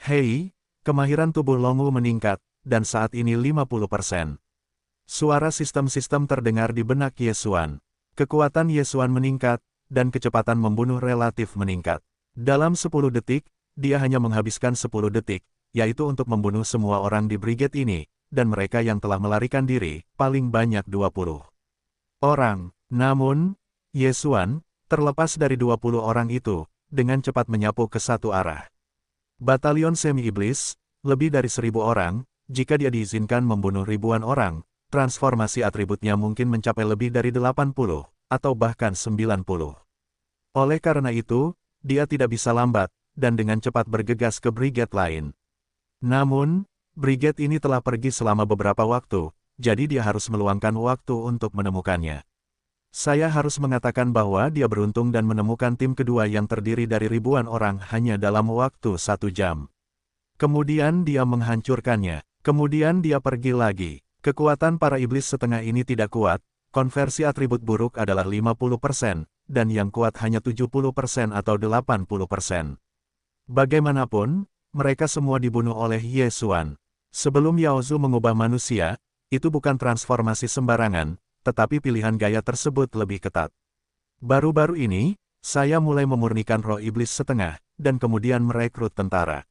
Hei, kemahiran tubuh Longu meningkat, dan saat ini 50%. Suara sistem-sistem terdengar di benak Yesuan. Kekuatan Yesuan meningkat, dan kecepatan membunuh relatif meningkat. Dalam 10 detik, dia hanya menghabiskan 10 detik, yaitu untuk membunuh semua orang di brigade ini, dan mereka yang telah melarikan diri, paling banyak 20 orang. Namun, Yesuan, terlepas dari 20 orang itu, dengan cepat menyapu ke satu arah. Batalion semi-iblis, lebih dari 1.000 orang, jika dia diizinkan membunuh ribuan orang, transformasi atributnya mungkin mencapai lebih dari 80, atau bahkan 90. Oleh karena itu, dia tidak bisa lambat, dan dengan cepat bergegas ke brigade lain. Namun, brigade ini telah pergi selama beberapa waktu, jadi dia harus meluangkan waktu untuk menemukannya. Saya harus mengatakan bahwa dia beruntung dan menemukan tim kedua yang terdiri dari ribuan orang hanya dalam waktu 1 jam. Kemudian dia menghancurkannya, kemudian dia pergi lagi. Kekuatan para iblis setengah ini tidak kuat, konversi atribut buruk adalah 50%, dan yang kuat hanya 70% atau 80%. Bagaimanapun, mereka semua dibunuh oleh Yesuan. Sebelum Yaozu mengubah manusia, itu bukan transformasi sembarangan, tetapi pilihan gaya tersebut lebih ketat. Baru-baru ini, saya mulai memurnikan roh iblis setengah, dan kemudian merekrut tentara.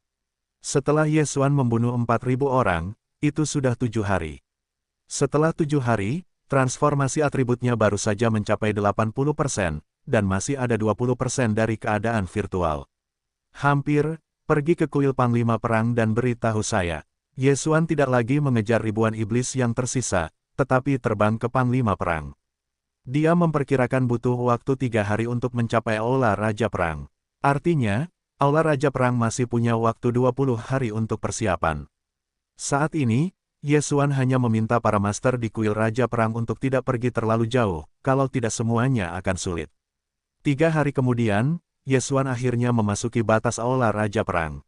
Setelah Yesuan membunuh 4.000 orang, itu sudah 7 hari. Setelah 7 hari, transformasi atributnya baru saja mencapai 80%, dan masih ada 20% dari keadaan virtual. Hampir, pergi ke kuil Panglima Perang dan beritahu saya. Yesuan tidak lagi mengejar ribuan iblis yang tersisa, tetapi terbang ke Panglima Perang. Dia memperkirakan butuh waktu 3 hari untuk mencapai Aula Raja Perang. Artinya, Aula Raja Perang masih punya waktu 20 hari untuk persiapan. Saat ini, Yesuan hanya meminta para master di kuil Raja Perang untuk tidak pergi terlalu jauh, kalau tidak semuanya akan sulit. 3 hari kemudian, Yesuan akhirnya memasuki batas Aula Raja Perang.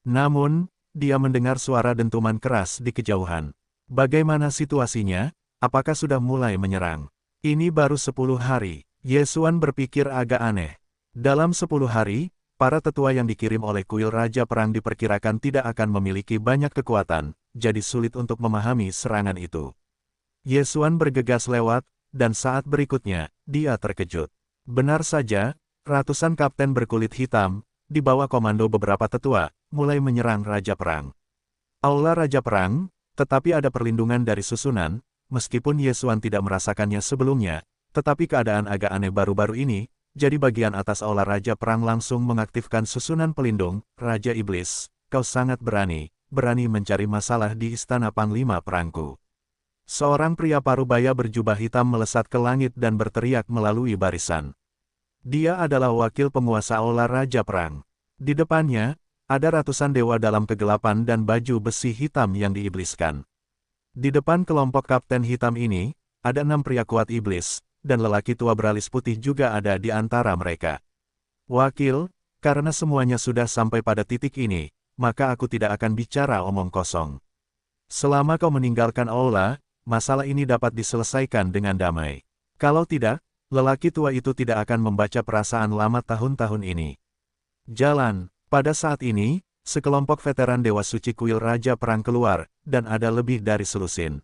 Namun, dia mendengar suara dentuman keras di kejauhan. Bagaimana situasinya? Apakah sudah mulai menyerang? Ini baru 10 hari. Yesuan berpikir agak aneh. Dalam 10 hari, para tetua yang dikirim oleh kuil Raja Perang diperkirakan tidak akan memiliki banyak kekuatan, jadi sulit untuk memahami serangan itu. Yesuan bergegas lewat, dan saat berikutnya, dia terkejut. Benar saja, ratusan kapten berkulit hitam, di bawah komando beberapa tetua, mulai menyerang Raja Perang. Aula Raja Perang, tetapi ada perlindungan dari susunan, meskipun Yesuan tidak merasakannya sebelumnya, tetapi keadaan agak aneh baru-baru ini, jadi bagian atas Aula Raja Perang langsung mengaktifkan susunan pelindung, Raja Iblis, kau sangat berani mencari masalah di istana Panglima Perangku. Seorang pria parubaya berjubah hitam melesat ke langit dan berteriak melalui barisan. Dia adalah wakil penguasa Aula Raja Perang. Di depannya, ada ratusan dewa dalam kegelapan dan baju besi hitam yang diibliskan. Di depan kelompok kapten hitam ini, ada 6 pria kuat iblis, dan lelaki tua beralis putih juga ada di antara mereka. Wakil, karena semuanya sudah sampai pada titik ini, maka aku tidak akan bicara omong kosong. Selama kau meninggalkan Aula, masalah ini dapat diselesaikan dengan damai. Kalau tidak, lelaki tua itu tidak akan membaca perasaan lama tahun-tahun ini. Jalan. Pada saat ini, sekelompok veteran Dewa Suci Kuil Raja Perang keluar, dan ada lebih dari selusin.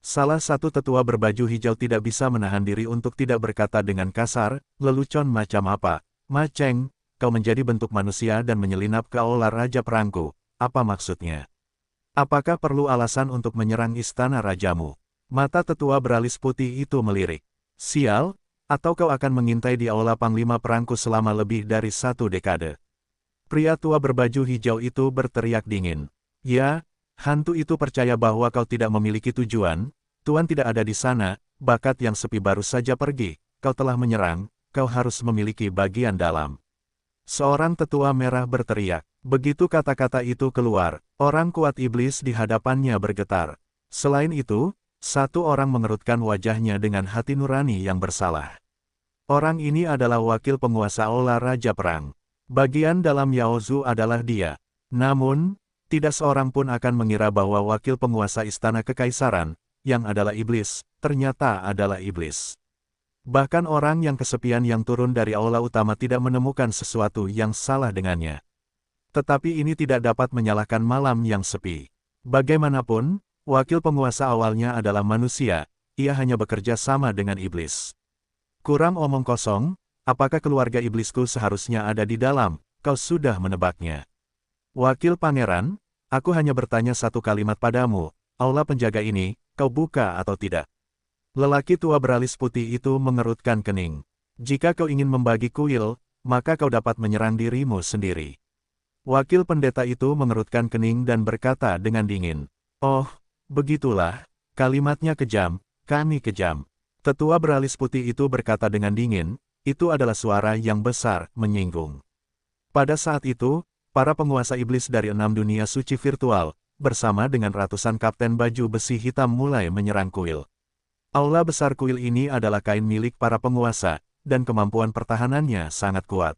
Salah satu tetua berbaju hijau tidak bisa menahan diri untuk tidak berkata dengan kasar, lelucon macam apa, Maceng, kau menjadi bentuk manusia dan menyelinap ke Aula Raja Perangku, apa maksudnya? Apakah perlu alasan untuk menyerang istana rajamu? Mata tetua beralis putih itu melirik. Sial, atau kau akan mengintai di Aula Panglima Perangku selama lebih dari 1 dekade? Pria tua berbaju hijau itu berteriak dingin. Ya, hantu itu percaya bahwa kau tidak memiliki tujuan, Tuan tidak ada di sana, bakat yang sepi baru saja pergi, kau telah menyerang, kau harus memiliki bagian dalam. Seorang tetua merah berteriak. Begitu kata-kata itu keluar, orang kuat iblis di hadapannya bergetar. Selain itu, satu orang mengerutkan wajahnya dengan hati nurani yang bersalah. Orang ini adalah wakil penguasa Aula Raja Perang. Bagian dalam Yaozu adalah dia. Namun, tidak seorang pun akan mengira bahwa wakil penguasa Istana Kekaisaran, yang adalah iblis, ternyata adalah iblis. Bahkan orang yang kesepian yang turun dari aula utama tidak menemukan sesuatu yang salah dengannya. Tetapi ini tidak dapat menyalahkan malam yang sepi. Bagaimanapun, wakil penguasa awalnya adalah manusia, ia hanya bekerja sama dengan iblis. Kurang omong kosong, apakah keluarga iblisku seharusnya ada di dalam, kau sudah menebaknya. Wakil pangeran, aku hanya bertanya satu kalimat padamu, aula penjaga ini, kau buka atau tidak? Lelaki tua beralis putih itu mengerutkan kening. Jika kau ingin membagi kuil, maka kau dapat menyerang dirimu sendiri. Wakil pendeta itu mengerutkan kening dan berkata dengan dingin. Oh, begitulah, kalimatnya kejam, kami kejam. Tetua beralis putih itu berkata dengan dingin, itu adalah suara yang besar, menyinggung. Pada saat itu, para penguasa iblis dari 6 dunia suci virtual, bersama dengan ratusan kapten baju besi hitam mulai menyerang kuil. Aula besar kuil ini adalah kain milik para penguasa, dan kemampuan pertahanannya sangat kuat.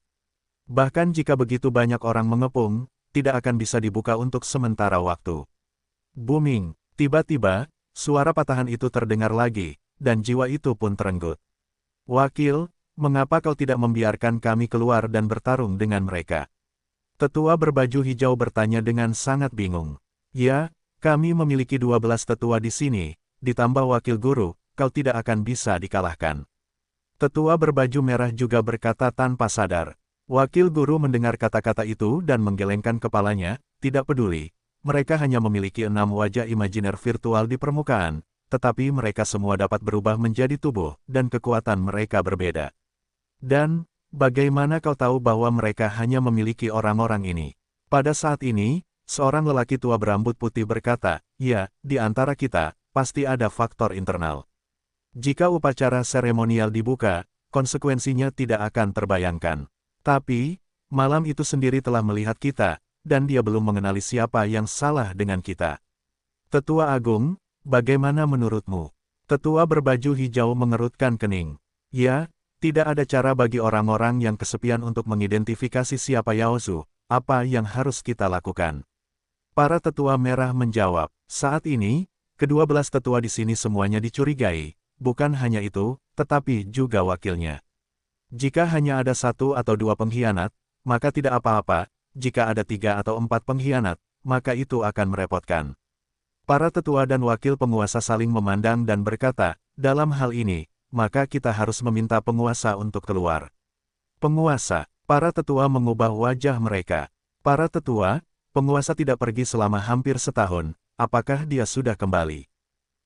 Bahkan jika begitu banyak orang mengepung, tidak akan bisa dibuka untuk sementara waktu. Booming, tiba-tiba, suara patahan itu terdengar lagi, dan jiwa itu pun terenggut. Wakil, mengapa kau tidak membiarkan kami keluar dan bertarung dengan mereka? Tetua berbaju hijau bertanya dengan sangat bingung. Ya, kami memiliki 12 tetua di sini, ditambah wakil guru, kau tidak akan bisa dikalahkan. Tetua berbaju merah juga berkata tanpa sadar. Wakil guru mendengar kata-kata itu dan menggelengkan kepalanya, tidak peduli. Mereka hanya memiliki 6 wajah imajiner virtual di permukaan, tetapi mereka semua dapat berubah menjadi tubuh, dan kekuatan mereka berbeda. Dan, bagaimana kau tahu bahwa mereka hanya memiliki orang-orang ini? Pada saat ini, seorang lelaki tua berambut putih berkata, ya, di antara kita, pasti ada faktor internal. Jika upacara seremonial dibuka, konsekuensinya tidak akan terbayangkan. Tapi, malam itu sendiri telah melihat kita, dan dia belum mengenali siapa yang salah dengan kita. Tetua Agung, bagaimana menurutmu? Tetua berbaju hijau mengerutkan kening. Ya, tidak ada cara bagi orang-orang yang kesepian untuk mengidentifikasi siapa Yaozu, apa yang harus kita lakukan? Para tetua merah menjawab, saat ini, ke-12 tetua di sini semuanya dicurigai, bukan hanya itu, tetapi juga wakilnya. Jika hanya ada 1 atau 2 pengkhianat, maka tidak apa-apa, jika ada 3 atau 4 pengkhianat, maka itu akan merepotkan. Para tetua dan wakil penguasa saling memandang dan berkata, dalam hal ini, maka kita harus meminta penguasa untuk keluar. Penguasa, para tetua mengubah wajah mereka. Para tetua, penguasa tidak pergi selama hampir setahun, apakah dia sudah kembali?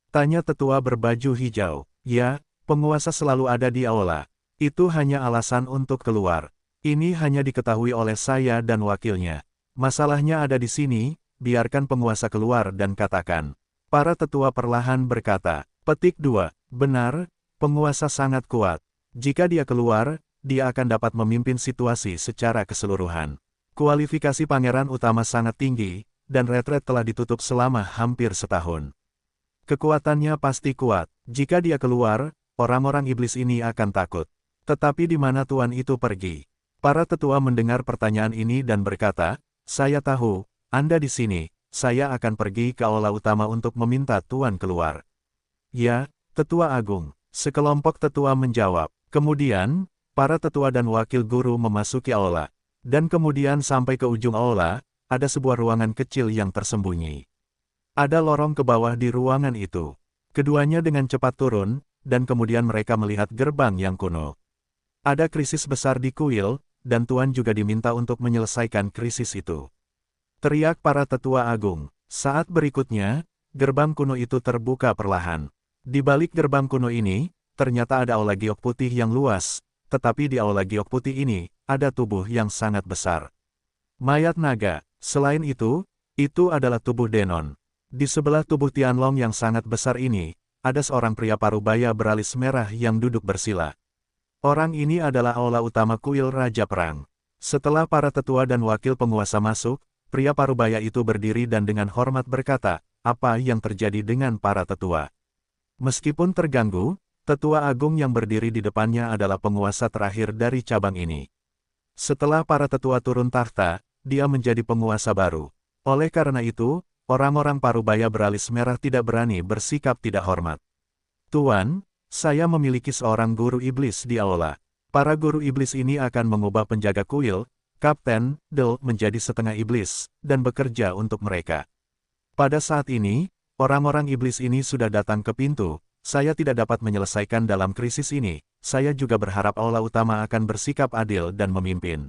Tanya tetua berbaju hijau. Ya, penguasa selalu ada di aula. Itu hanya alasan untuk keluar. Ini hanya diketahui oleh saya dan wakilnya. Masalahnya ada di sini, biarkan penguasa keluar dan katakan. Para tetua perlahan berkata, petik 2, benar, penguasa sangat kuat. Jika dia keluar, dia akan dapat memimpin situasi secara keseluruhan. Kualifikasi pangeran utama sangat tinggi, dan retret telah ditutup selama hampir setahun. Kekuatannya pasti kuat. Jika dia keluar, orang-orang iblis ini akan takut. Tetapi di mana tuan itu pergi? Para tetua mendengar pertanyaan ini dan berkata, saya tahu, Anda di sini, saya akan pergi ke aula utama untuk meminta tuan keluar. Ya, tetua agung, sekelompok tetua menjawab. Kemudian, para tetua dan wakil guru memasuki aula. Dan kemudian sampai ke ujung aula, ada sebuah ruangan kecil yang tersembunyi. Ada lorong ke bawah di ruangan itu. Keduanya dengan cepat turun, dan kemudian mereka melihat gerbang yang kuno. Ada krisis besar di kuil, dan tuan juga diminta untuk menyelesaikan krisis itu. Teriak para tetua agung. Saat berikutnya, gerbang kuno itu terbuka perlahan. Di balik gerbang kuno ini, ternyata ada aula giok putih yang luas, tetapi di aula giok putih ini, ada tubuh yang sangat besar. Mayat naga. Selain itu adalah tubuh Denon. Di sebelah tubuh Tianlong yang sangat besar ini, ada seorang pria parubaya beralis merah yang duduk bersila. Orang ini adalah aula utama kuil Raja Perang. Setelah para tetua dan wakil penguasa masuk, pria parubaya itu berdiri dan dengan hormat berkata, apa yang terjadi dengan para tetua? Meskipun terganggu, tetua agung yang berdiri di depannya adalah penguasa terakhir dari cabang ini. Setelah para tetua turun takhta, dia menjadi penguasa baru. Oleh karena itu, orang-orang parubaya beralis merah tidak berani bersikap tidak hormat. Tuan, saya memiliki seorang guru iblis di aula. Para guru iblis ini akan mengubah penjaga kuil, Kapten Del menjadi setengah iblis, dan bekerja untuk mereka. Pada saat ini, orang-orang iblis ini sudah datang ke pintu. Saya tidak dapat menyelesaikan dalam krisis ini. Saya juga berharap aula utama akan bersikap adil dan memimpin.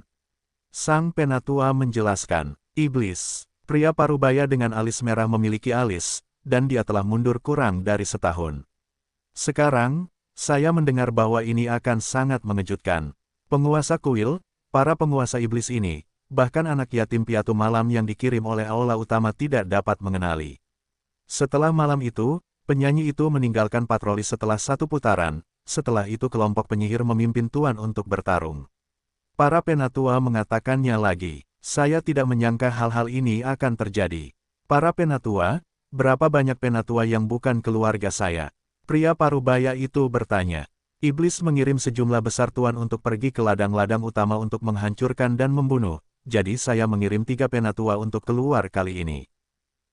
Sang penatua menjelaskan, iblis, pria parubaya dengan alis merah memiliki alis, dan dia telah mundur kurang dari setahun. Sekarang, saya mendengar bahwa ini akan sangat mengejutkan. Penguasa kuil, para penguasa iblis ini, bahkan anak yatim piatu malam yang dikirim oleh aula utama tidak dapat mengenali. Setelah malam itu, penyanyi itu meninggalkan patroli setelah satu putaran, setelah itu kelompok penyihir memimpin tuan untuk bertarung. Para penatua mengatakannya lagi, saya tidak menyangka hal-hal ini akan terjadi. Para penatua, berapa banyak penatua yang bukan keluarga saya? Pria parubaya itu bertanya. Iblis mengirim sejumlah besar tuan untuk pergi ke ladang-ladang utama untuk menghancurkan dan membunuh, jadi saya mengirim 3 penatua untuk keluar kali ini.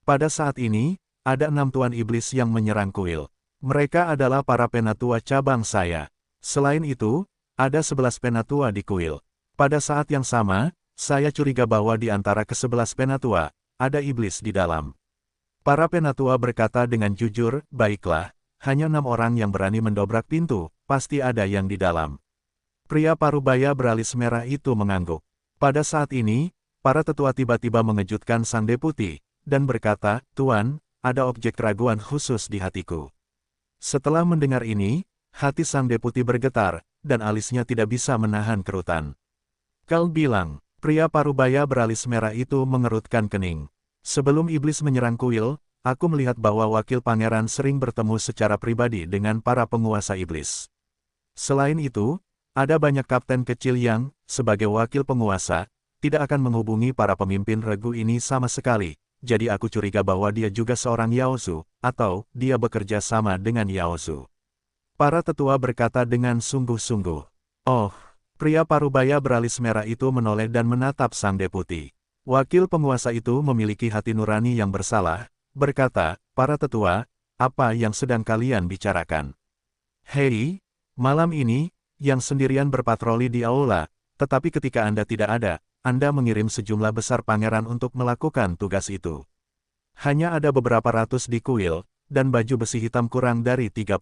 Pada saat ini, ada 6 tuan iblis yang menyerang kuil. Mereka adalah para penatua cabang saya. Selain itu, ada 11 penatua di kuil. Pada saat yang sama, saya curiga bahwa di antara ke-11 penatua, ada iblis di dalam. Para penatua berkata dengan jujur, baiklah, hanya 6 orang yang berani mendobrak pintu, pasti ada yang di dalam. Pria parubaya beralis merah itu mengangguk. Pada saat ini, para tetua tiba-tiba mengejutkan sang deputi, dan berkata, Tuan, ada objek keraguan khusus di hatiku. Setelah mendengar ini, hati sang deputi bergetar, dan alisnya tidak bisa menahan kerutan. Kal bilang, pria parubaya beralis merah itu mengerutkan kening. Sebelum iblis menyerang kuil, aku melihat bahwa wakil pangeran sering bertemu secara pribadi dengan para penguasa iblis. Selain itu, ada banyak kapten kecil yang, sebagai wakil penguasa, tidak akan menghubungi para pemimpin regu ini sama sekali, jadi aku curiga bahwa dia juga seorang Yaozu, atau dia bekerja sama dengan Yaozu. Para tetua berkata dengan sungguh-sungguh. Oh, pria parubaya beralis merah itu menoleh dan menatap sang deputi. Wakil penguasa itu memiliki hati nurani yang bersalah, berkata, para tetua, apa yang sedang kalian bicarakan? Hei, malam ini, yang sendirian berpatroli di aula, tetapi ketika Anda tidak ada, Anda mengirim sejumlah besar pangeran untuk melakukan tugas itu. Hanya ada beberapa ratus di kuil, dan baju besi hitam kurang dari 30.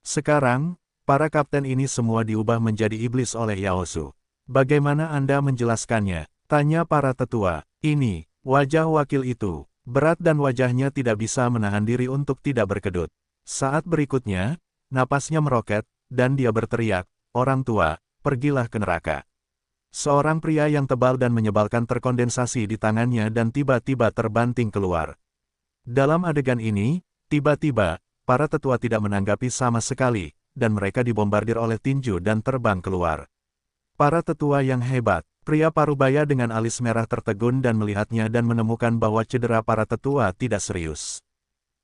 Sekarang, para kapten ini semua diubah menjadi iblis oleh Yaozu. Bagaimana Anda menjelaskannya? Tanya para tetua. Ini, wajah wakil itu, berat dan wajahnya tidak bisa menahan diri untuk tidak berkedut. Saat berikutnya, napasnya meroket, dan dia berteriak, orang tua, pergilah ke neraka. Seorang pria yang tebal dan menyebalkan terkondensasi di tangannya dan tiba-tiba terbanting keluar. Dalam adegan ini, tiba-tiba, para tetua tidak menanggapi sama sekali, dan mereka dibombardir oleh tinju dan terbang keluar. Para tetua yang hebat, pria parubaya dengan alis merah tertegun dan melihatnya dan menemukan bahwa cedera para tetua tidak serius.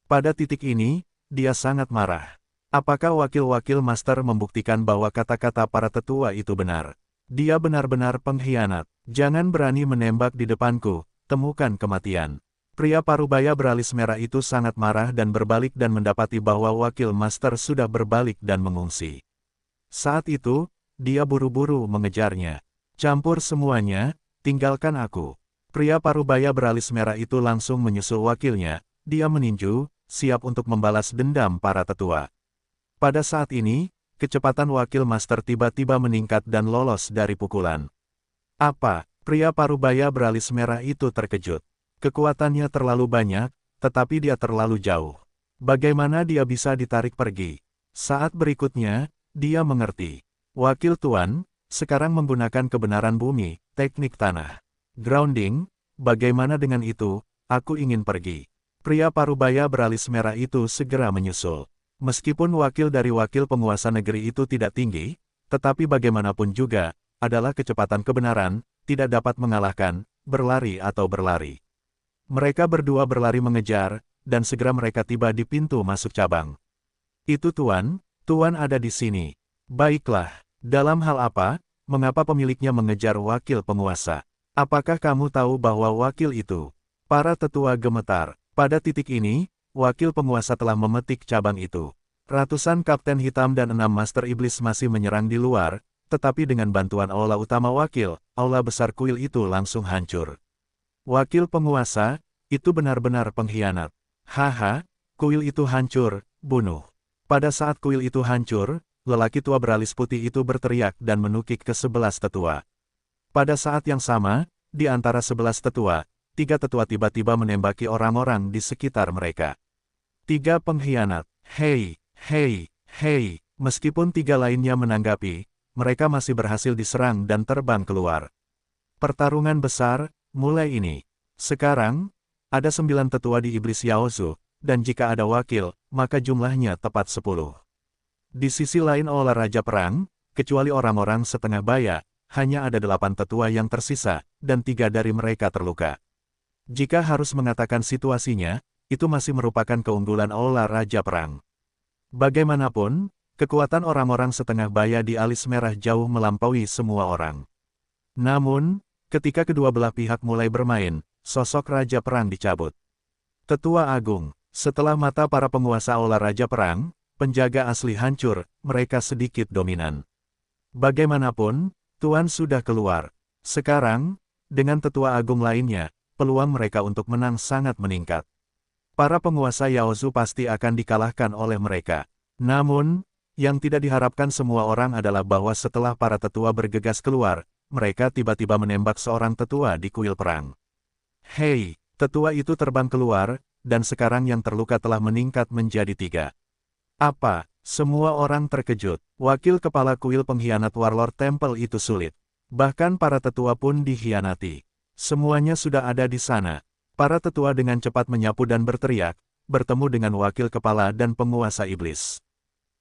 Pada titik ini, dia sangat marah. Apakah wakil-wakil master membuktikan bahwa kata-kata para tetua itu benar? Dia benar-benar pengkhianat. Jangan berani menembak di depanku, temukan kematian. Pria parubaya beralis merah itu sangat marah dan berbalik dan mendapati bahwa wakil master sudah berbalik dan mengungsi. Saat itu, dia buru-buru mengejarnya. Campur semuanya, tinggalkan aku. Pria parubaya beralis merah itu langsung menyusul wakilnya. Dia meninju, siap untuk membalas dendam para tetua. Pada saat ini, kecepatan wakil master tiba-tiba meningkat dan lolos dari pukulan. Apa? Pria parubaya beralis merah itu terkejut. Kekuatannya terlalu banyak, tetapi dia terlalu jauh. Bagaimana dia bisa ditarik pergi? Saat berikutnya, dia mengerti. Wakil Tuan, sekarang menggunakan kebenaran bumi, teknik tanah. Grounding, bagaimana dengan itu? Aku ingin pergi. Pria parubaya beralis merah itu segera menyusul. Meskipun wakil dari wakil penguasa negeri itu tidak tinggi, tetapi bagaimanapun juga, adalah kecepatan kebenaran, tidak dapat mengalahkan, berlari atau berlari. Mereka berdua berlari mengejar, dan segera mereka tiba di pintu masuk cabang. Itu Tuan, Tuan ada di sini. Baiklah. Dalam hal apa, mengapa pemiliknya mengejar wakil penguasa? Apakah kamu tahu bahwa wakil itu? Para tetua gemetar. Pada titik ini, wakil penguasa telah memetik cabang itu. Ratusan kapten hitam dan 6 master iblis masih menyerang di luar, tetapi dengan bantuan aula utama wakil, aula besar kuil itu langsung hancur. Wakil penguasa, itu benar-benar pengkhianat. Haha, kuil itu hancur, bunuh. Pada saat kuil itu hancur, lelaki tua beralis putih itu berteriak dan menukik ke 11 tetua. Pada saat yang sama, di antara 11 tetua, 3 tetua tiba-tiba menembaki orang-orang di sekitar mereka. 3 pengkhianat. Hei, hei, hei. Meskipun 3 lainnya menanggapi, mereka masih berhasil diserang dan terbang keluar. Pertarungan besar, mulai ini. Sekarang, ada 9 tetua di Iblis Yaozu, dan jika ada wakil, maka jumlahnya tepat 10. Di sisi lain aula Raja Perang, kecuali orang-orang setengah baya, hanya ada 8 tetua yang tersisa, dan 3 dari mereka terluka. Jika harus mengatakan situasinya, itu masih merupakan keunggulan aula Raja Perang. Bagaimanapun, kekuatan orang-orang setengah baya di alis merah jauh melampaui semua orang. Namun, ketika kedua belah pihak mulai bermain, sosok Raja Perang dicabut. Tetua Agung, setelah mata para penguasa aula Raja Perang, penjaga asli hancur, mereka sedikit dominan. Bagaimanapun, Tuan sudah keluar. Sekarang, dengan tetua agung lainnya, peluang mereka untuk menang sangat meningkat. Para penguasa Yaozu pasti akan dikalahkan oleh mereka. Namun, yang tidak diharapkan semua orang adalah bahwa setelah para tetua bergegas keluar, mereka tiba-tiba menembak seorang tetua di kuil perang. Hei, tetua itu terbang keluar, dan sekarang yang terluka telah meningkat menjadi 3. Apa? Semua orang terkejut. Wakil kepala kuil pengkhianat Warlord Temple itu sulit. Bahkan para tetua pun dikhianati. Semuanya sudah ada di sana. Para tetua dengan cepat menyapu dan berteriak, bertemu dengan wakil kepala dan penguasa iblis.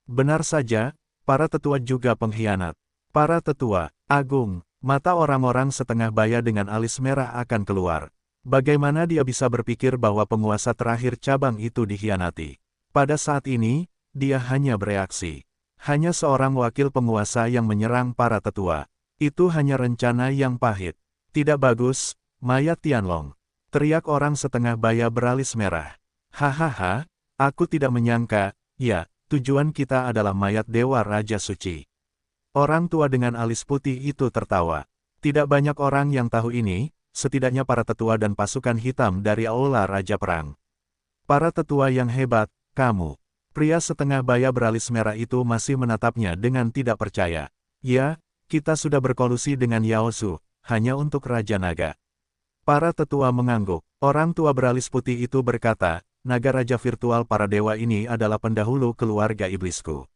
Benar saja, para tetua juga pengkhianat. Para tetua, agung, mata orang-orang setengah baya dengan alis merah akan keluar. Bagaimana dia bisa berpikir bahwa penguasa terakhir cabang itu dikhianati? Pada saat ini, dia hanya bereaksi. Hanya seorang wakil penguasa yang menyerang para tetua. Itu hanya rencana yang pahit. Tidak bagus, mayat Tianlong. Teriak orang setengah baya beralis merah. Hahaha, aku tidak menyangka, ya, tujuan kita adalah mayat Dewa Raja Suci. Orang tua dengan alis putih itu tertawa. Tidak banyak orang yang tahu ini, setidaknya para tetua dan pasukan hitam dari aula Raja Perang. Para tetua yang hebat, kamu. Pria setengah baya beralis merah itu masih menatapnya dengan tidak percaya. Ya, kita sudah berkolusi dengan Yaozu, hanya untuk Raja Naga. Para tetua mengangguk. Orang tua beralis putih itu berkata, naga raja virtual para dewa ini adalah pendahulu keluarga iblisku.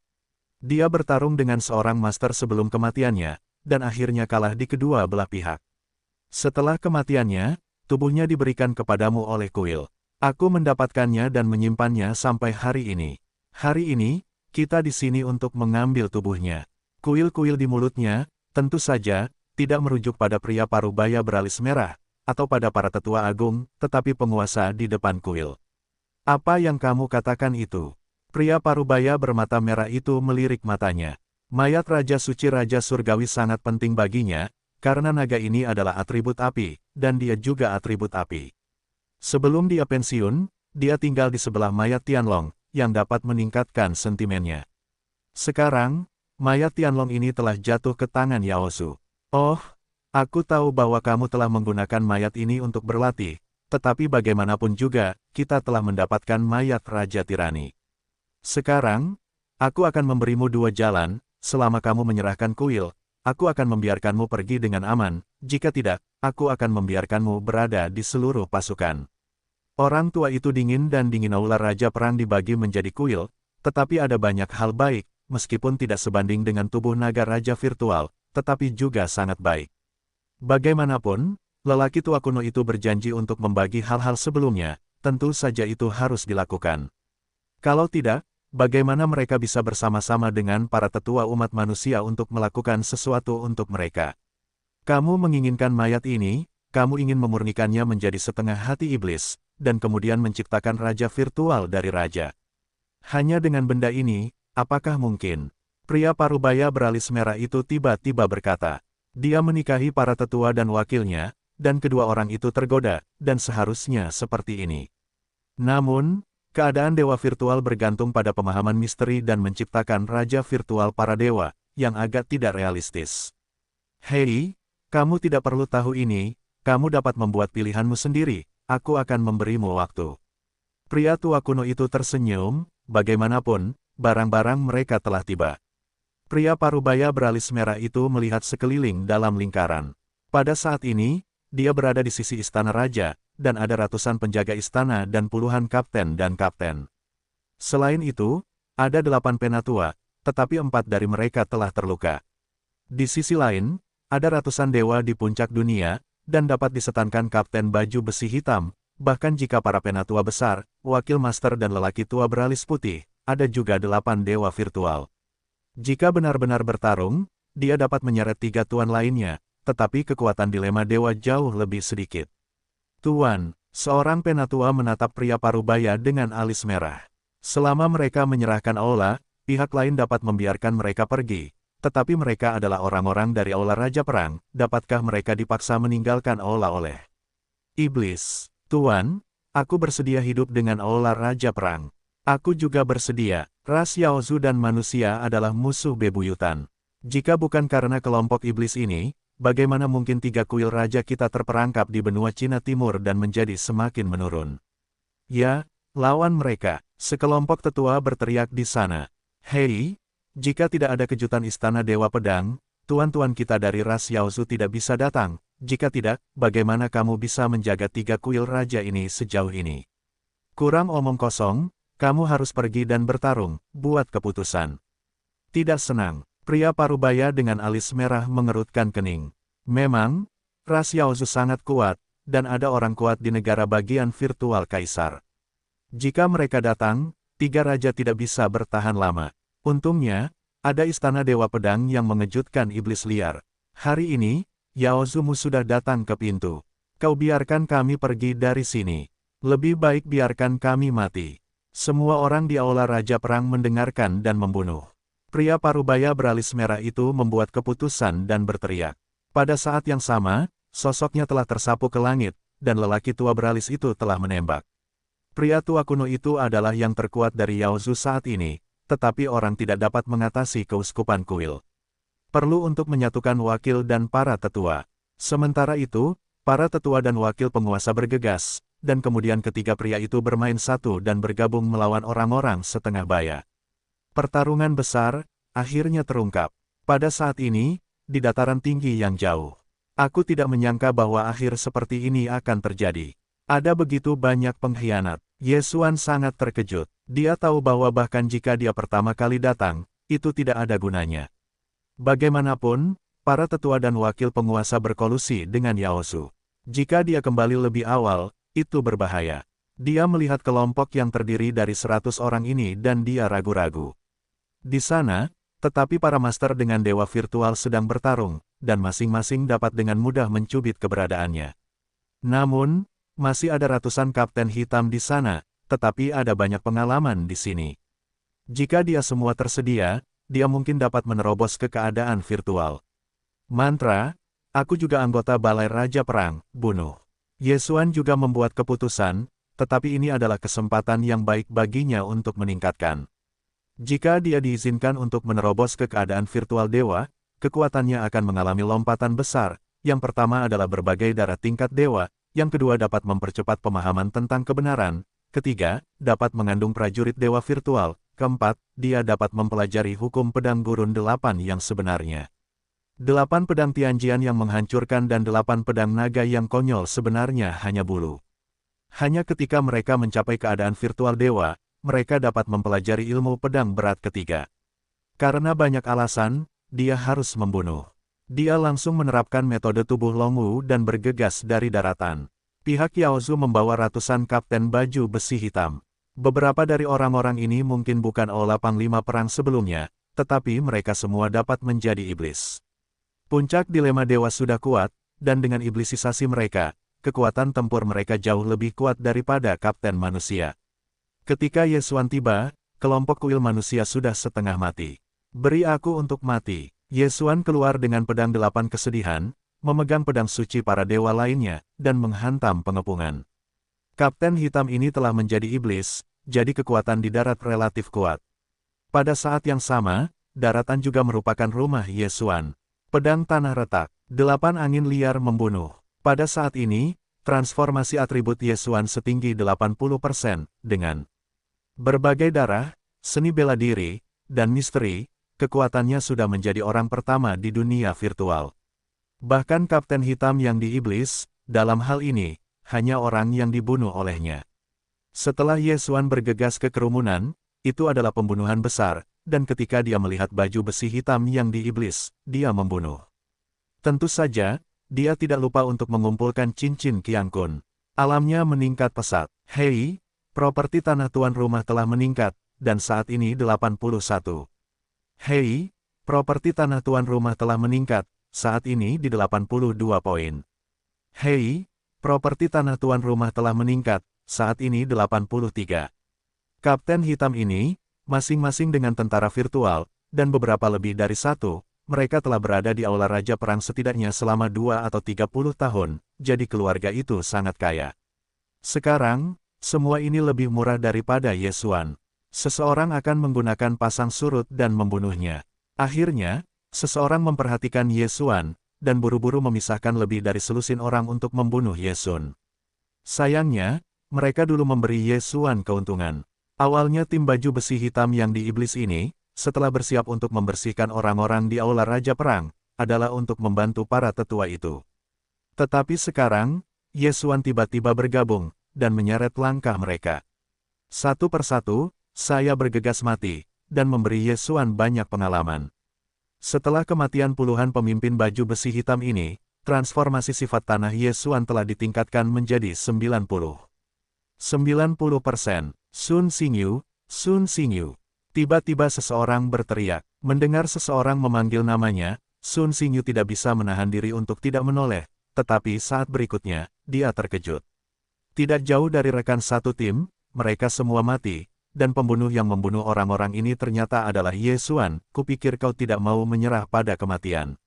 Dia bertarung dengan seorang master sebelum kematiannya, dan akhirnya kalah di kedua belah pihak. Setelah kematiannya, tubuhnya diberikan kepadamu oleh kuil. Aku mendapatkannya dan menyimpannya sampai hari ini. Hari ini, kita di sini untuk mengambil tubuhnya. Kuil-kuil di mulutnya, tentu saja, tidak merujuk pada pria parubaya beralis merah, atau pada para tetua agung, tetapi penguasa di depan kuil. Apa yang kamu katakan itu? Pria parubaya bermata merah itu melirik matanya. Mayat Raja Suci Raja Surgawi sangat penting baginya, karena naga ini adalah atribut api, dan dia juga atribut api. Sebelum dia pensiun, dia tinggal di sebelah mayat Tianlong, yang dapat meningkatkan sentimennya. Sekarang, mayat Tianlong ini telah jatuh ke tangan Yao Su. Oh, aku tahu bahwa kamu telah menggunakan mayat ini untuk berlatih, tetapi bagaimanapun juga, kita telah mendapatkan mayat Raja Tirani. Sekarang, aku akan memberimu dua jalan, selama kamu menyerahkan kuil, aku akan membiarkanmu pergi dengan aman, jika tidak, aku akan membiarkanmu berada di seluruh pasukan. Orang tua itu dingin dan dingin. Aula Raja Perang dibagi menjadi kuil, tetapi ada banyak hal baik, meskipun tidak sebanding dengan tubuh naga raja virtual, tetapi juga sangat baik. Bagaimanapun, lelaki tua kuno itu berjanji untuk membagi hal-hal sebelumnya, tentu saja itu harus dilakukan. Kalau tidak, bagaimana mereka bisa bersama-sama dengan para tetua umat manusia untuk melakukan sesuatu untuk mereka? Kamu menginginkan mayat ini, kamu ingin memurnikannya menjadi setengah hati iblis, dan kemudian menciptakan raja virtual dari raja. Hanya dengan benda ini, apakah mungkin? Pria parubaya beralis merah itu tiba-tiba berkata. Dia menikahi para tetua dan wakilnya, dan kedua orang itu tergoda, dan seharusnya seperti ini. Namun, keadaan dewa virtual bergantung pada pemahaman misteri dan menciptakan raja virtual para dewa, yang agak tidak realistis. Hei, kamu tidak perlu tahu ini, kamu dapat membuat pilihanmu sendiri, aku akan memberimu waktu. Pria tua kuno itu tersenyum, bagaimanapun, barang-barang mereka telah tiba. Pria parubaya beralis merah itu melihat sekeliling dalam lingkaran. Pada saat ini, dia berada di sisi istana raja, dan ada ratusan penjaga istana dan puluhan kapten dan kapten. Selain itu, ada 8 penatua, tetapi 4 dari mereka telah terluka. Di sisi lain, ada ratusan dewa di puncak dunia, dan dapat disetankan kapten baju besi hitam, bahkan jika para penatua besar, wakil master dan lelaki tua beralis putih, ada juga 8 dewa virtual. Jika benar-benar bertarung, dia dapat menyeret 3 tuan lainnya, tetapi kekuatan dilema dewa jauh lebih sedikit. Tuan, seorang penatua menatap pria parubaya dengan alis merah. Selama mereka menyerahkan aula, pihak lain dapat membiarkan mereka pergi, tetapi mereka adalah orang-orang dari aula Raja Perang, dapatkah mereka dipaksa meninggalkan aula oleh iblis? Tuan, aku bersedia hidup dengan aula Raja Perang. Aku juga bersedia, ras Yaozu dan manusia adalah musuh bebuyutan. Jika bukan karena kelompok iblis ini, bagaimana mungkin 3 kuil raja kita terperangkap di benua Cina Timur dan menjadi semakin menurun? Ya, lawan mereka, sekelompok tetua berteriak di sana. Hei, jika tidak ada kejutan istana Dewa Pedang, tuan-tuan kita dari ras Yaozu tidak bisa datang. Jika tidak, bagaimana kamu bisa menjaga 3 kuil raja ini sejauh ini? Kurang omong kosong. Kamu harus pergi dan bertarung, buat keputusan. Tidak senang, pria parubaya dengan alis merah mengerutkan kening. Memang, ras Yaozu sangat kuat, dan ada orang kuat di negara bagian virtual kaisar. Jika mereka datang, 3 raja tidak bisa bertahan lama. Untungnya, ada istana Dewa Pedang yang mengejutkan iblis liar. Hari ini, Yaozumu sudah datang ke pintu. Kau biarkan kami pergi dari sini. Lebih baik biarkan kami mati. Semua orang di aula Raja Perang mendengarkan dan membunuh. Pria parubaya beralis merah itu membuat keputusan dan berteriak. Pada saat yang sama, sosoknya telah tersapu ke langit, dan lelaki tua beralis itu telah menembak. Pria tua kuno itu adalah yang terkuat dari Yaozu saat ini, tetapi orang tidak dapat mengatasi keuskupan kuil. Perlu untuk menyatukan wakil dan para tetua. Sementara itu, para tetua dan wakil penguasa bergegas, dan kemudian ketiga pria itu bermain satu dan bergabung melawan orang-orang setengah baya. Pertarungan besar, akhirnya terungkap. Pada saat ini, di dataran tinggi yang jauh. Aku tidak menyangka bahwa akhir seperti ini akan terjadi. Ada begitu banyak pengkhianat. Yesuan sangat terkejut. Dia tahu bahwa bahkan jika dia pertama kali datang, itu tidak ada gunanya. Bagaimanapun, para tetua dan wakil penguasa berkolusi dengan Yaozu. Jika dia kembali lebih awal, itu berbahaya. Dia melihat kelompok yang terdiri dari 100 orang ini dan dia ragu-ragu. Di sana, tetapi para master dengan dewa virtual sedang bertarung, dan masing-masing dapat dengan mudah mencubit keberadaannya. Namun, masih ada ratusan kapten hitam di sana, tetapi ada banyak pengalaman di sini. Jika dia semua tersedia, dia mungkin dapat menerobos ke keadaan virtual. Mantra, aku juga anggota Balai Raja Perang, bunuh. Yesuan juga membuat keputusan, tetapi ini adalah kesempatan yang baik baginya untuk meningkatkan. Jika dia diizinkan untuk menerobos ke keadaan virtual dewa, kekuatannya akan mengalami lompatan besar. Yang pertama adalah berbagai darah tingkat dewa, yang kedua dapat mempercepat pemahaman tentang kebenaran, ketiga, dapat mengandung prajurit dewa virtual, keempat, dia dapat mempelajari hukum pedang gurun 8 yang sebenarnya. 8 pedang Tianjian yang menghancurkan dan 8 pedang naga yang konyol sebenarnya hanya bulu. Hanya ketika mereka mencapai keadaan virtual dewa, mereka dapat mempelajari ilmu pedang berat ketiga. Karena banyak alasan, dia harus membunuh. Dia langsung menerapkan metode tubuh Longwu dan bergegas dari daratan. Pihak Yaozu membawa ratusan kapten baju besi hitam. Beberapa dari orang-orang ini mungkin bukan olah panglima perang sebelumnya, tetapi mereka semua dapat menjadi iblis. Puncak dilema dewa sudah kuat, dan dengan iblisisasi mereka, kekuatan tempur mereka jauh lebih kuat daripada kapten manusia. Ketika Yesuan tiba, kelompok kuil manusia sudah setengah mati. Beri aku untuk mati. Yesuan keluar dengan pedang 8 kesedihan, memegang pedang suci para dewa lainnya, dan menghantam pengepungan. Kapten hitam ini telah menjadi iblis, jadi kekuatan di darat relatif kuat. Pada saat yang sama, daratan juga merupakan rumah Yesuan. Pedang tanah retak, 8 angin liar membunuh. Pada saat ini, transformasi atribut Yesuan setinggi 80%, dengan berbagai darah, seni bela diri, dan misteri, kekuatannya sudah menjadi orang pertama di dunia virtual. Bahkan Kapten Hitam yang di iblis, dalam hal ini, hanya orang yang dibunuh olehnya. Setelah Yesuan bergegas ke kerumunan, itu adalah pembunuhan besar, dan ketika dia melihat baju besi hitam yang di iblis, dia membunuh. Tentu saja, dia tidak lupa untuk mengumpulkan cincin Qiang Kun. Alamnya meningkat pesat. Hei, properti tanah tuan rumah telah meningkat, dan saat ini 81. Hei, properti tanah tuan rumah telah meningkat, saat ini di 82 poin. Hei, properti tanah tuan rumah telah meningkat, saat ini 83. Kapten hitam ini, masing-masing dengan tentara virtual, dan beberapa lebih dari satu, mereka telah berada di aula Raja Perang setidaknya selama 2 atau 30 tahun, jadi keluarga itu sangat kaya. Sekarang, semua ini lebih murah daripada Yesuan. Seseorang akan menggunakan pasang surut dan membunuhnya. Akhirnya, seseorang memperhatikan Yesuan, dan buru-buru memisahkan lebih dari selusin orang untuk membunuh Yesun. Sayangnya, mereka dulu memberi Yesuan keuntungan. Awalnya tim baju besi hitam yang di iblis ini, setelah bersiap untuk membersihkan orang-orang di aula Raja Perang, adalah untuk membantu para tetua itu. Tetapi sekarang, Yesuan tiba-tiba bergabung, dan menyeret langkah mereka. Satu persatu, saya bergegas mati, dan memberi Yesuan banyak pengalaman. Setelah kematian puluhan pemimpin baju besi hitam ini, transformasi sifat tanah Yesuan telah ditingkatkan menjadi 90%. Sun Xingyu, Sun Xingyu. Tiba-tiba seseorang berteriak. Mendengar seseorang memanggil namanya, Sun Xingyu tidak bisa menahan diri untuk tidak menoleh, tetapi saat berikutnya, dia terkejut. Tidak jauh dari rekan satu tim, mereka semua mati, dan pembunuh yang membunuh orang-orang ini ternyata adalah Yesuan. Kupikir kau tidak mau menyerah pada kematian.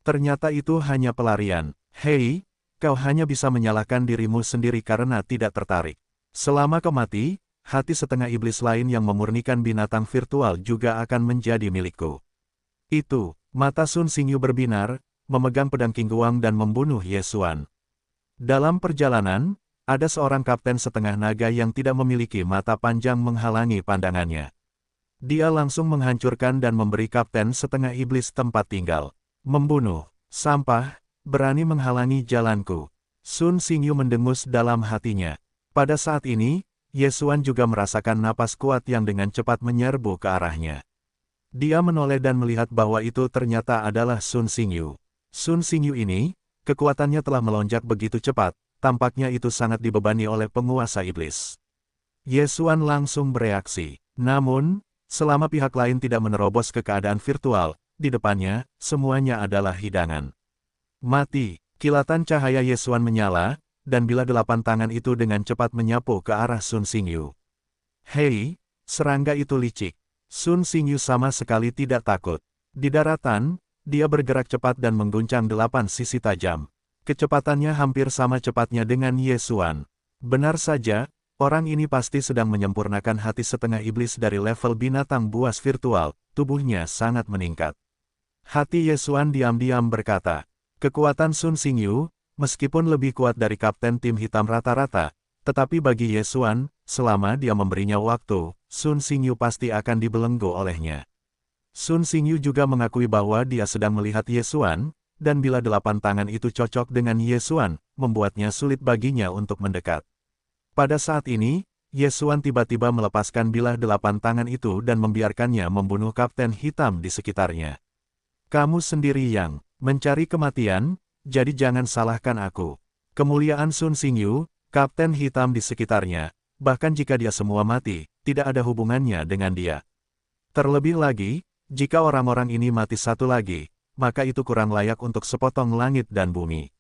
Ternyata itu hanya pelarian. Hei, kau hanya bisa menyalahkan dirimu sendiri karena tidak tertarik. Selama kau mati, hati setengah iblis lain yang memurnikan binatang virtual juga akan menjadi milikku. Itu, mata Sun Xingyu berbinar, memegang pedang Qingguang dan membunuh Yesuan. Dalam perjalanan, ada seorang kapten setengah naga yang tidak memiliki mata panjang menghalangi pandangannya. Dia langsung menghancurkan dan memberi kapten setengah iblis tempat tinggal. Membunuh, sampah, berani menghalangi jalanku. Sun Xingyu mendengus dalam hatinya. Pada saat ini, Yesuan juga merasakan napas kuat yang dengan cepat menyerbu ke arahnya. Dia menoleh dan melihat bahwa itu ternyata adalah Sun Xingyu. Sun Xingyu ini, kekuatannya telah melonjak begitu cepat, tampaknya itu sangat dibebani oleh penguasa iblis. Ye Xuan langsung bereaksi. Namun, selama pihak lain tidak menerobos ke keadaan virtual, di depannya, semuanya adalah hidangan. Mati, kilatan cahaya Ye Xuan menyala, dan bila 8 tangan itu dengan cepat menyapu ke arah Sun Xingyu. Hei, serangga itu licik. Sun Xingyu sama sekali tidak takut. Di daratan, dia bergerak cepat dan mengguncang 8 sisi tajam. Kecepatannya hampir sama cepatnya dengan Ye Xuan. Benar saja, orang ini pasti sedang menyempurnakan hati setengah iblis dari level binatang buas virtual, tubuhnya sangat meningkat. Hati Ye Xuan diam-diam berkata, kekuatan Sun Xingyu, meskipun lebih kuat dari kapten tim hitam rata-rata, tetapi bagi Ye Xuan, selama dia memberinya waktu, Sun Xingyu pasti akan dibelenggu olehnya. Sun Xingyu juga mengakui bahwa dia sedang melihat Ye Xuan, dan bila 8 tangan itu cocok dengan Ye Xuan, membuatnya sulit baginya untuk mendekat. Pada saat ini, Ye Xuan tiba-tiba melepaskan bilah 8 tangan itu dan membiarkannya membunuh kapten hitam di sekitarnya. Kamu sendiri yang mencari kematian, jadi jangan salahkan aku. Kemuliaan Sun Xingyu, kapten hitam di sekitarnya, bahkan jika dia semua mati, tidak ada hubungannya dengan dia. Terlebih lagi, jika orang-orang ini mati satu lagi, maka itu kurang layak untuk sepotong langit dan bumi.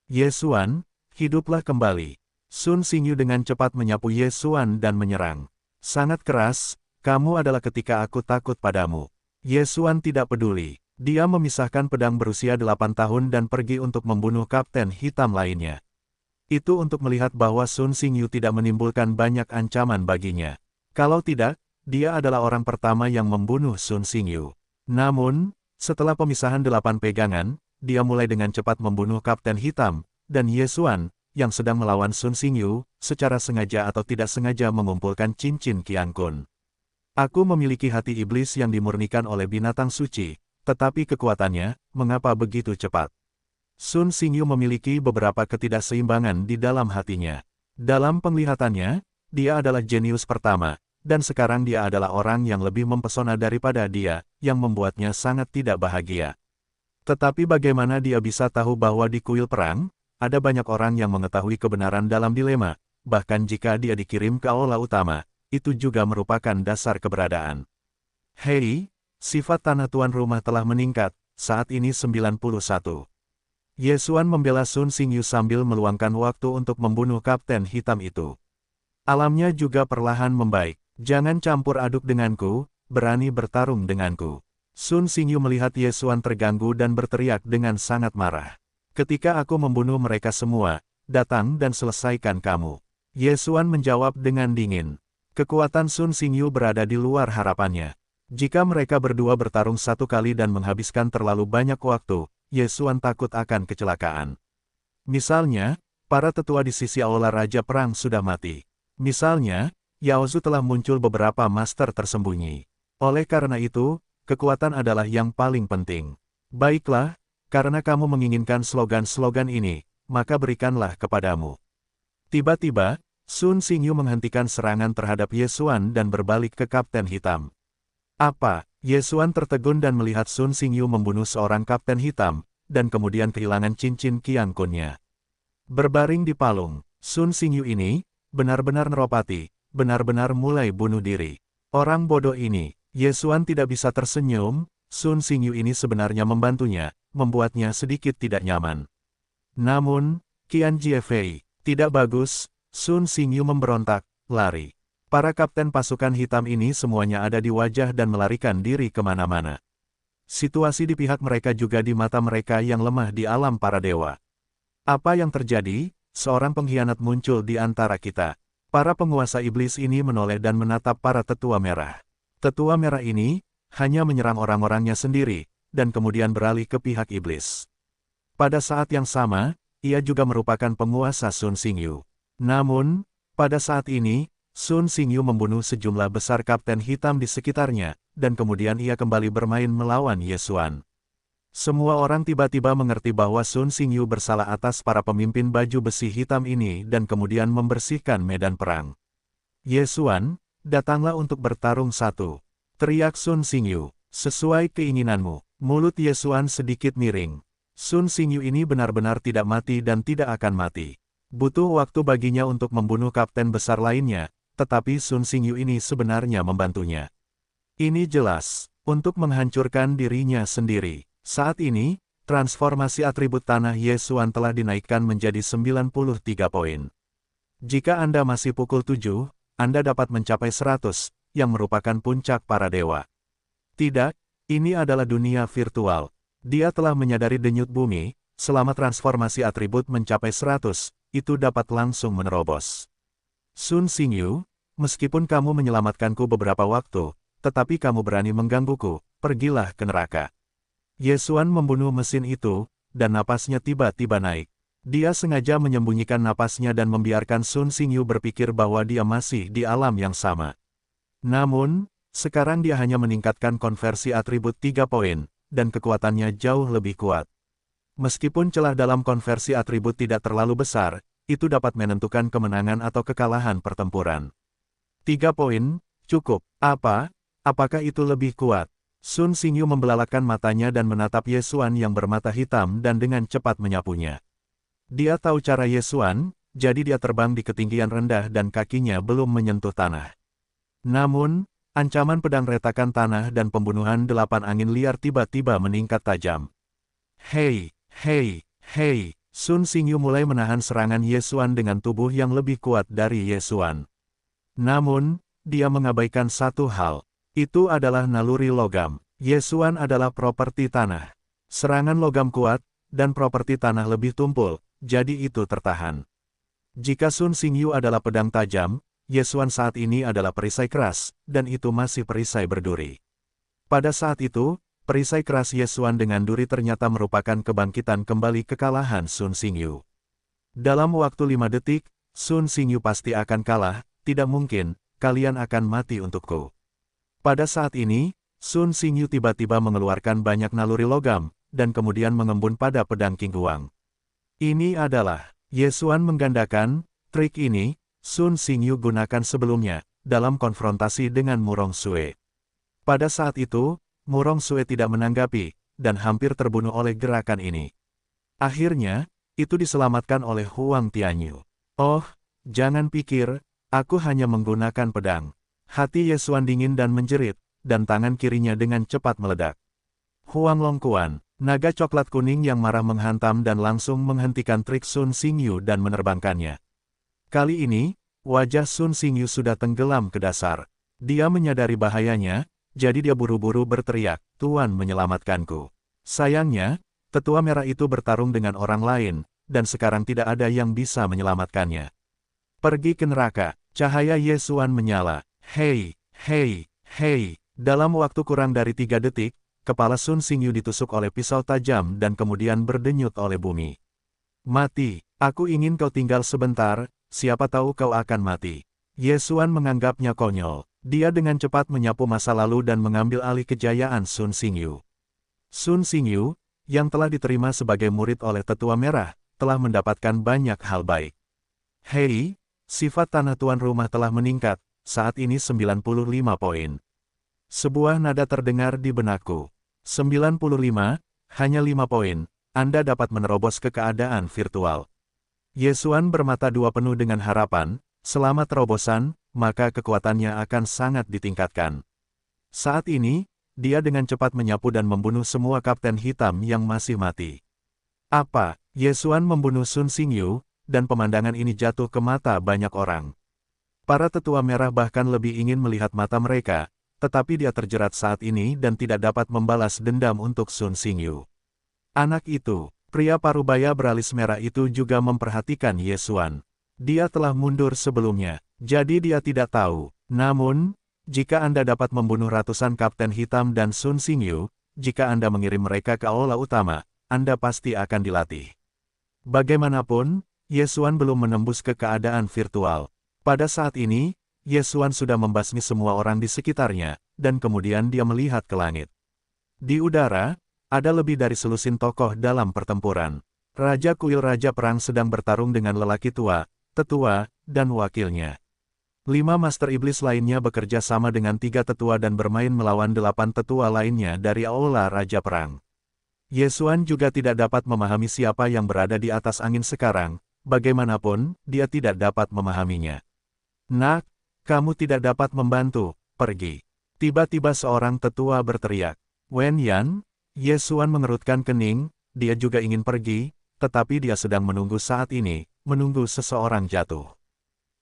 Ye Xuan, hiduplah kembali. Sun Xingyu dengan cepat menyapu Ye Xuan dan menyerang. Sangat keras, kamu adalah ketika aku takut padamu. Ye Xuan tidak peduli. Dia memisahkan pedang berusia 8 tahun dan pergi untuk membunuh kapten hitam lainnya. Itu untuk melihat bahwa Sun Xingyu tidak menimbulkan banyak ancaman baginya. Kalau tidak, dia adalah orang pertama yang membunuh Sun Xingyu. Namun, setelah pemisahan 8 pegangan, dia mulai dengan cepat membunuh kapten hitam, dan Ye Xuan, yang sedang melawan Sun Xingyu, secara sengaja atau tidak sengaja mengumpulkan cincin Qian Kun. Aku memiliki hati iblis yang dimurnikan oleh binatang suci, tetapi kekuatannya, mengapa begitu cepat? Sun Xingyu memiliki beberapa ketidakseimbangan di dalam hatinya. Dalam penglihatannya, dia adalah jenius pertama, dan sekarang dia adalah orang yang lebih mempesona daripada dia, yang membuatnya sangat tidak bahagia. Tetapi bagaimana dia bisa tahu bahwa di kuil perang, ada banyak orang yang mengetahui kebenaran dalam dilema, bahkan jika dia dikirim ke aula utama, itu juga merupakan dasar keberadaan. Hei, sifat tanah tuan rumah telah meningkat, saat ini 91. Ye Xuan membela Sun Xingyu sambil meluangkan waktu untuk membunuh kapten hitam itu. Alamnya juga perlahan membaik. Jangan campur aduk denganku, berani bertarung denganku. Sun Xingyu melihat Ye Xuan terganggu dan berteriak dengan sangat marah. Ketika aku membunuh mereka semua, datang dan selesaikan kamu. Ye Xuan menjawab dengan dingin. Kekuatan Sun Xingyu berada di luar harapannya. Jika mereka berdua bertarung satu kali dan menghabiskan terlalu banyak waktu, Ye Xuan takut akan kecelakaan. Misalnya, para tetua di sisi aula Raja Perang sudah mati. Misalnya, Yao Zu telah muncul beberapa master tersembunyi. Oleh karena itu, kekuatan adalah yang paling penting. Baiklah, karena kamu menginginkan slogan-slogan ini, maka berikanlah kepadamu. Tiba-tiba, Sun Xingyu menghentikan serangan terhadap Ye Xuan dan berbalik ke Kapten Hitam. Apa? Ye Xuan tertegun dan melihat Sun Xingyu membunuh seorang Kapten Hitam, dan kemudian kehilangan cincin Qian Kun-nya. Berbaring di palung, Sun Xingyu ini, benar-benar neropati. Benar-benar mulai bunuh diri. Orang bodoh ini, Ye Xuan tidak bisa tersenyum, Sun Xingyu ini sebenarnya membantunya, membuatnya sedikit tidak nyaman. Namun, Qian Jiefei, tidak bagus, Sun Xingyu memberontak, lari. Para kapten pasukan hitam ini semuanya ada di wajah dan melarikan diri kemana-mana. Situasi di pihak mereka juga di mata mereka yang lemah di alam para dewa. Apa yang terjadi? Seorang pengkhianat muncul di antara kita. Para penguasa iblis ini menoleh dan menatap para tetua merah. Tetua merah ini, hanya menyerang orang-orangnya sendiri, dan kemudian beralih ke pihak iblis. Pada saat yang sama, ia juga merupakan penguasa Sun Xingyu. Namun, pada saat ini, Sun Xingyu membunuh sejumlah besar kapten hitam di sekitarnya, dan kemudian ia kembali bermain melawan Ye Xuan. Semua orang tiba-tiba mengerti bahwa Sun Xingyu bersalah atas para pemimpin baju besi hitam ini dan kemudian membersihkan medan perang. Ye Xuan, datanglah untuk bertarung satu. Teriak Sun Xingyu, sesuai keinginanmu. Mulut Ye Xuan sedikit miring. Sun Xingyu ini benar-benar tidak mati dan tidak akan mati. Butuh waktu baginya untuk membunuh kapten besar lainnya, tetapi Sun Xingyu ini sebenarnya membantunya. Ini jelas, untuk menghancurkan dirinya sendiri. Saat ini, transformasi atribut tanah Yesuan telah dinaikkan menjadi 93 poin. Jika Anda masih pukul 7, Anda dapat mencapai 100, yang merupakan puncak para dewa. Tidak, ini adalah dunia virtual. Dia telah menyadari denyut bumi, selama transformasi atribut mencapai 100, itu dapat langsung menerobos. Sun Xingyu, meskipun kamu menyelamatkanku beberapa waktu, tetapi kamu berani menggangguku, pergilah ke neraka. Yesuan membunuh mesin itu, dan napasnya tiba-tiba naik. Dia sengaja menyembunyikan napasnya dan membiarkan Sun Xingyu berpikir bahwa dia masih di alam yang sama. Namun, sekarang dia hanya meningkatkan konversi atribut 3 poin, dan kekuatannya jauh lebih kuat. Meskipun celah dalam konversi atribut tidak terlalu besar, itu dapat menentukan kemenangan atau kekalahan pertempuran. 3 poin, cukup. Apakah itu lebih kuat? Sun Xingyu membelalakkan matanya dan menatap Yesuan yang bermata hitam dan dengan cepat menyapunya. Dia tahu cara Yesuan, jadi dia terbang di ketinggian rendah dan kakinya belum menyentuh tanah. Namun, ancaman pedang retakan tanah dan pembunuhan 8 angin liar tiba-tiba meningkat tajam. Hei! Sun Xingyu mulai menahan serangan Yesuan dengan tubuh yang lebih kuat dari Yesuan. Namun, dia mengabaikan satu hal. Itu adalah naluri logam. Yesuan adalah properti tanah. Serangan logam kuat, dan properti tanah lebih tumpul, jadi itu tertahan. Jika Sun Xingyu adalah pedang tajam, Yesuan saat ini adalah perisai keras, dan itu masih perisai berduri. Pada saat itu, perisai keras Yesuan dengan duri ternyata merupakan kebangkitan kembali kekalahan Sun Xingyu. Dalam waktu 5 detik, Sun Xingyu pasti akan kalah, tidak mungkin, kalian akan mati untukku. Pada saat ini, Sun Xingyu tiba-tiba mengeluarkan banyak naluri logam, dan kemudian mengembun pada pedang King Huang. Ini adalah, Yesuan menggandakan, trik ini, Sun Xingyu gunakan sebelumnya, dalam konfrontasi dengan Murong Sue. Pada saat itu, Murong Sue tidak menanggapi, dan hampir terbunuh oleh gerakan ini. Akhirnya, itu diselamatkan oleh Huang Tianyu. Oh, jangan pikir, aku hanya menggunakan pedang. Hati Yesuan dingin dan menjerit, dan tangan kirinya dengan cepat meledak. Huang Longkuan, naga coklat kuning yang marah menghantam dan langsung menghentikan trik Sun Xingyu dan menerbangkannya. Kali ini, wajah Sun Xingyu sudah tenggelam ke dasar. Dia menyadari bahayanya, jadi dia buru-buru berteriak, "Tuan menyelamatkanku." Sayangnya, tetua merah itu bertarung dengan orang lain, dan sekarang tidak ada yang bisa menyelamatkannya. Pergi ke neraka, cahaya Yesuan menyala. Hei! Dalam waktu kurang dari 3 detik, kepala Sun Xingyu ditusuk oleh pisau tajam dan kemudian berdenyut oleh bumi. Mati, aku ingin kau tinggal sebentar, siapa tahu kau akan mati. Yesuan menganggapnya konyol. Dia dengan cepat menyapu masa lalu dan mengambil alih kejayaan Sun Xingyu. Sun Xingyu, yang telah diterima sebagai murid oleh Tetua Merah, telah mendapatkan banyak hal baik. Hei, sifat tanah tuan rumah telah meningkat, saat ini 95 poin. Sebuah nada terdengar di benakku. 95, hanya 5 poin, Anda dapat menerobos ke keadaan virtual. Yesuan bermata dua penuh dengan harapan, selama terobosan, maka kekuatannya akan sangat ditingkatkan. Saat ini, dia dengan cepat menyapu dan membunuh semua kapten hitam yang masih mati. Apa? Yesuan membunuh Sun Xingyu, dan pemandangan ini jatuh ke mata banyak orang. Para tetua merah bahkan lebih ingin melihat mata mereka, tetapi dia terjerat saat ini dan tidak dapat membalas dendam untuk Sun Xingyu. Anak itu, pria parubaya beralis merah itu juga memperhatikan Yesuan. Dia telah mundur sebelumnya. Jadi dia tidak tahu. Namun, jika Anda dapat membunuh ratusan kapten hitam dan Sun Xingyu, jika Anda mengirim mereka ke aula utama, Anda pasti akan dilatih. Bagaimanapun, Yesuan belum menembus ke keadaan virtual. Pada saat ini, Yesuan sudah membasmi semua orang di sekitarnya, dan kemudian dia melihat ke langit. Di udara, ada lebih dari selusin tokoh dalam pertempuran. Raja Kuil Raja Perang sedang bertarung dengan lelaki tua, tetua, dan wakilnya. 5 Master Iblis lainnya bekerja sama dengan 3 tetua dan bermain melawan 8 tetua lainnya dari Aula Raja Perang. Yesuan juga tidak dapat memahami siapa yang berada di atas angin sekarang, bagaimanapun, dia tidak dapat memahaminya. Nak, kamu tidak dapat membantu, pergi. Tiba-tiba seorang tetua berteriak. Wen Yan, Ye Xuan mengerutkan kening, dia juga ingin pergi, tetapi dia sedang menunggu saat ini, menunggu seseorang jatuh.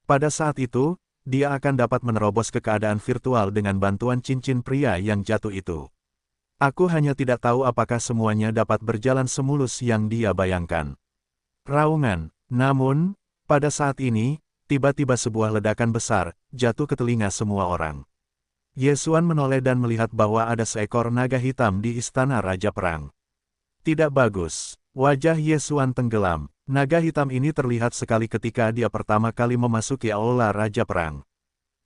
Pada saat itu, dia akan dapat menerobos ke keadaan virtual dengan bantuan cincin pria yang jatuh itu. Aku hanya tidak tahu apakah semuanya dapat berjalan semulus yang dia bayangkan. Raungan, namun, pada saat ini, tiba-tiba sebuah ledakan besar, jatuh ke telinga semua orang. Ye Xuan menoleh dan melihat bahwa ada seekor naga hitam di istana Raja Perang. Tidak bagus, wajah Ye Xuan tenggelam. Naga hitam ini terlihat sekali ketika dia pertama kali memasuki aula Raja Perang.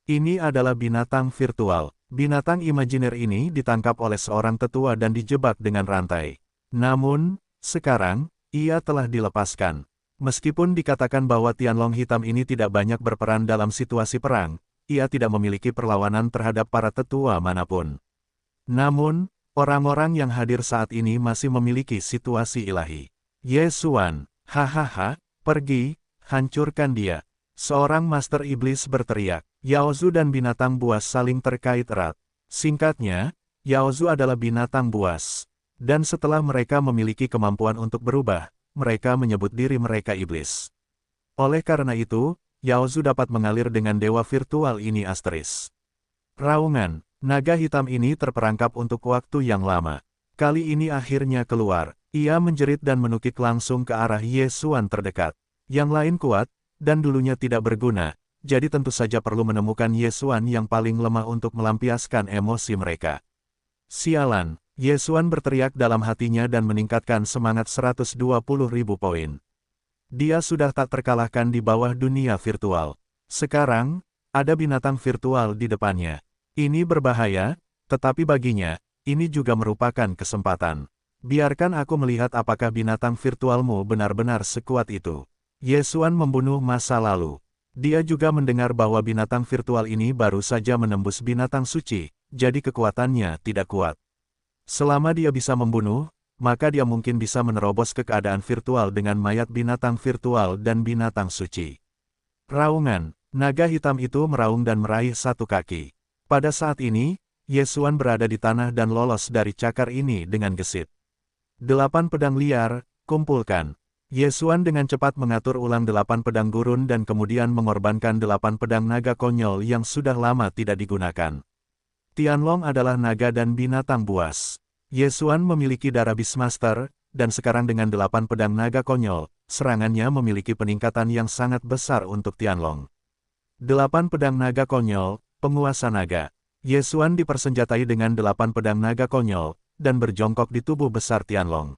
Ini adalah binatang virtual. Binatang imajiner ini ditangkap oleh seorang tetua dan dijebak dengan rantai. Namun, sekarang, ia telah dilepaskan. Meskipun dikatakan bahwa Tianlong hitam ini tidak banyak berperan dalam situasi perang, ia tidak memiliki perlawanan terhadap para tetua manapun. Namun, orang-orang yang hadir saat ini masih memiliki situasi ilahi. Ye Xuan, hahaha, pergi, hancurkan dia. Seorang Master Iblis berteriak. Yao Zu dan binatang buas saling terkait erat. Singkatnya, Yao Zu adalah binatang buas. Dan setelah mereka memiliki kemampuan untuk berubah, mereka menyebut diri mereka iblis. Oleh karena itu, Yao Zu dapat mengalir dengan dewa virtual ini asteris. Raungan, naga hitam ini terperangkap untuk waktu yang lama. Kali ini akhirnya keluar. Ia menjerit dan menukik langsung ke arah Ye Xuan terdekat. Yang lain kuat, dan dulunya tidak berguna, jadi tentu saja perlu menemukan Ye Xuan yang paling lemah untuk melampiaskan emosi mereka. Sialan, Ye Xuan berteriak dalam hatinya dan meningkatkan semangat 120.000 poin. Dia sudah tak terkalahkan di bawah dunia virtual. Sekarang, ada binatang virtual di depannya. Ini berbahaya, tetapi baginya, ini juga merupakan kesempatan. Biarkan aku melihat apakah binatang virtualmu benar-benar sekuat itu. Ye Xuan membunuh masa lalu. Dia juga mendengar bahwa binatang virtual ini baru saja menembus binatang suci, jadi kekuatannya tidak kuat. Selama dia bisa membunuh, maka dia mungkin bisa menerobos ke keadaan virtual dengan mayat binatang virtual dan binatang suci. Raungan, naga hitam itu meraung dan meraih satu kaki. Pada saat ini, Ye Xuan berada di tanah dan lolos dari cakar ini dengan gesit. 8 pedang liar, kumpulkan. Ye Xuan dengan cepat mengatur ulang 8 pedang gurun dan kemudian mengorbankan 8 pedang naga konyol yang sudah lama tidak digunakan. Tianlong adalah naga dan binatang buas. Ye Xuan memiliki darah Beastmaster, dan sekarang dengan 8 pedang naga konyol, serangannya memiliki peningkatan yang sangat besar untuk Tianlong. 8 pedang naga konyol, penguasa naga. Ye Xuan dipersenjatai dengan 8 pedang naga konyol, dan berjongkok di tubuh besar Tianlong.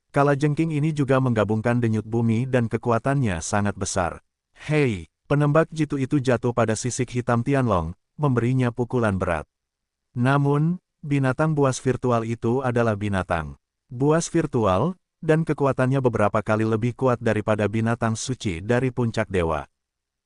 Kalajengking ini juga menggabungkan denyut bumi dan kekuatannya sangat besar. Hei, penembak jitu itu jatuh pada sisik hitam Tianlong, memberinya pukulan berat. Namun, binatang buas virtual itu adalah binatang buas virtual, dan kekuatannya beberapa kali lebih kuat daripada binatang suci dari puncak dewa.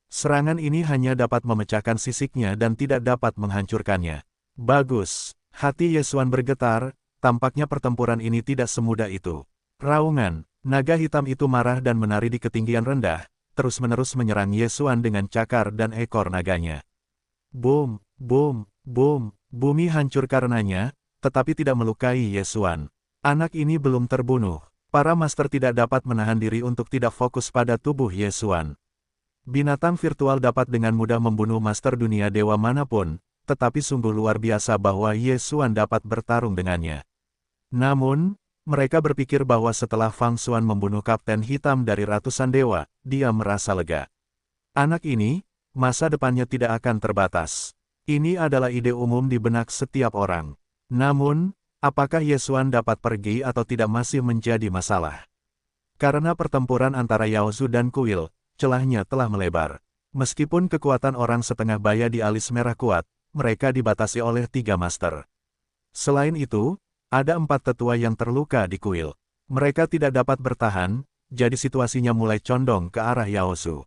Serangan ini hanya dapat memecahkan sisiknya dan tidak dapat menghancurkannya. Bagus, hati Ye Xuan bergetar, tampaknya pertempuran ini tidak semudah itu. Raungan, naga hitam itu marah dan menari di ketinggian rendah, terus-menerus menyerang Ye Xuan dengan cakar dan ekor naganya. Boom, boom, boom. Bumi hancur karenanya, tetapi tidak melukai Ye Xuan. Anak ini belum terbunuh. Para master tidak dapat menahan diri untuk tidak fokus pada tubuh Ye Xuan. Binatang virtual dapat dengan mudah membunuh master dunia dewa manapun, tetapi sungguh luar biasa bahwa Ye Xuan dapat bertarung dengannya. Namun, mereka berpikir bahwa setelah Fang Xuan membunuh Kapten Hitam dari ratusan dewa, dia merasa lega. Anak ini, masa depannya tidak akan terbatas. Ini adalah ide umum di benak setiap orang. Namun, apakah Ye Xuan dapat pergi atau tidak masih menjadi masalah? Karena pertempuran antara Yao Zu dan Kuil, celahnya telah melebar. Meskipun kekuatan orang setengah baya di alis merah kuat, mereka dibatasi oleh 3 master. Selain itu, ada 4 tetua yang terluka di Kuil. Mereka tidak dapat bertahan, jadi situasinya mulai condong ke arah Yao Zu.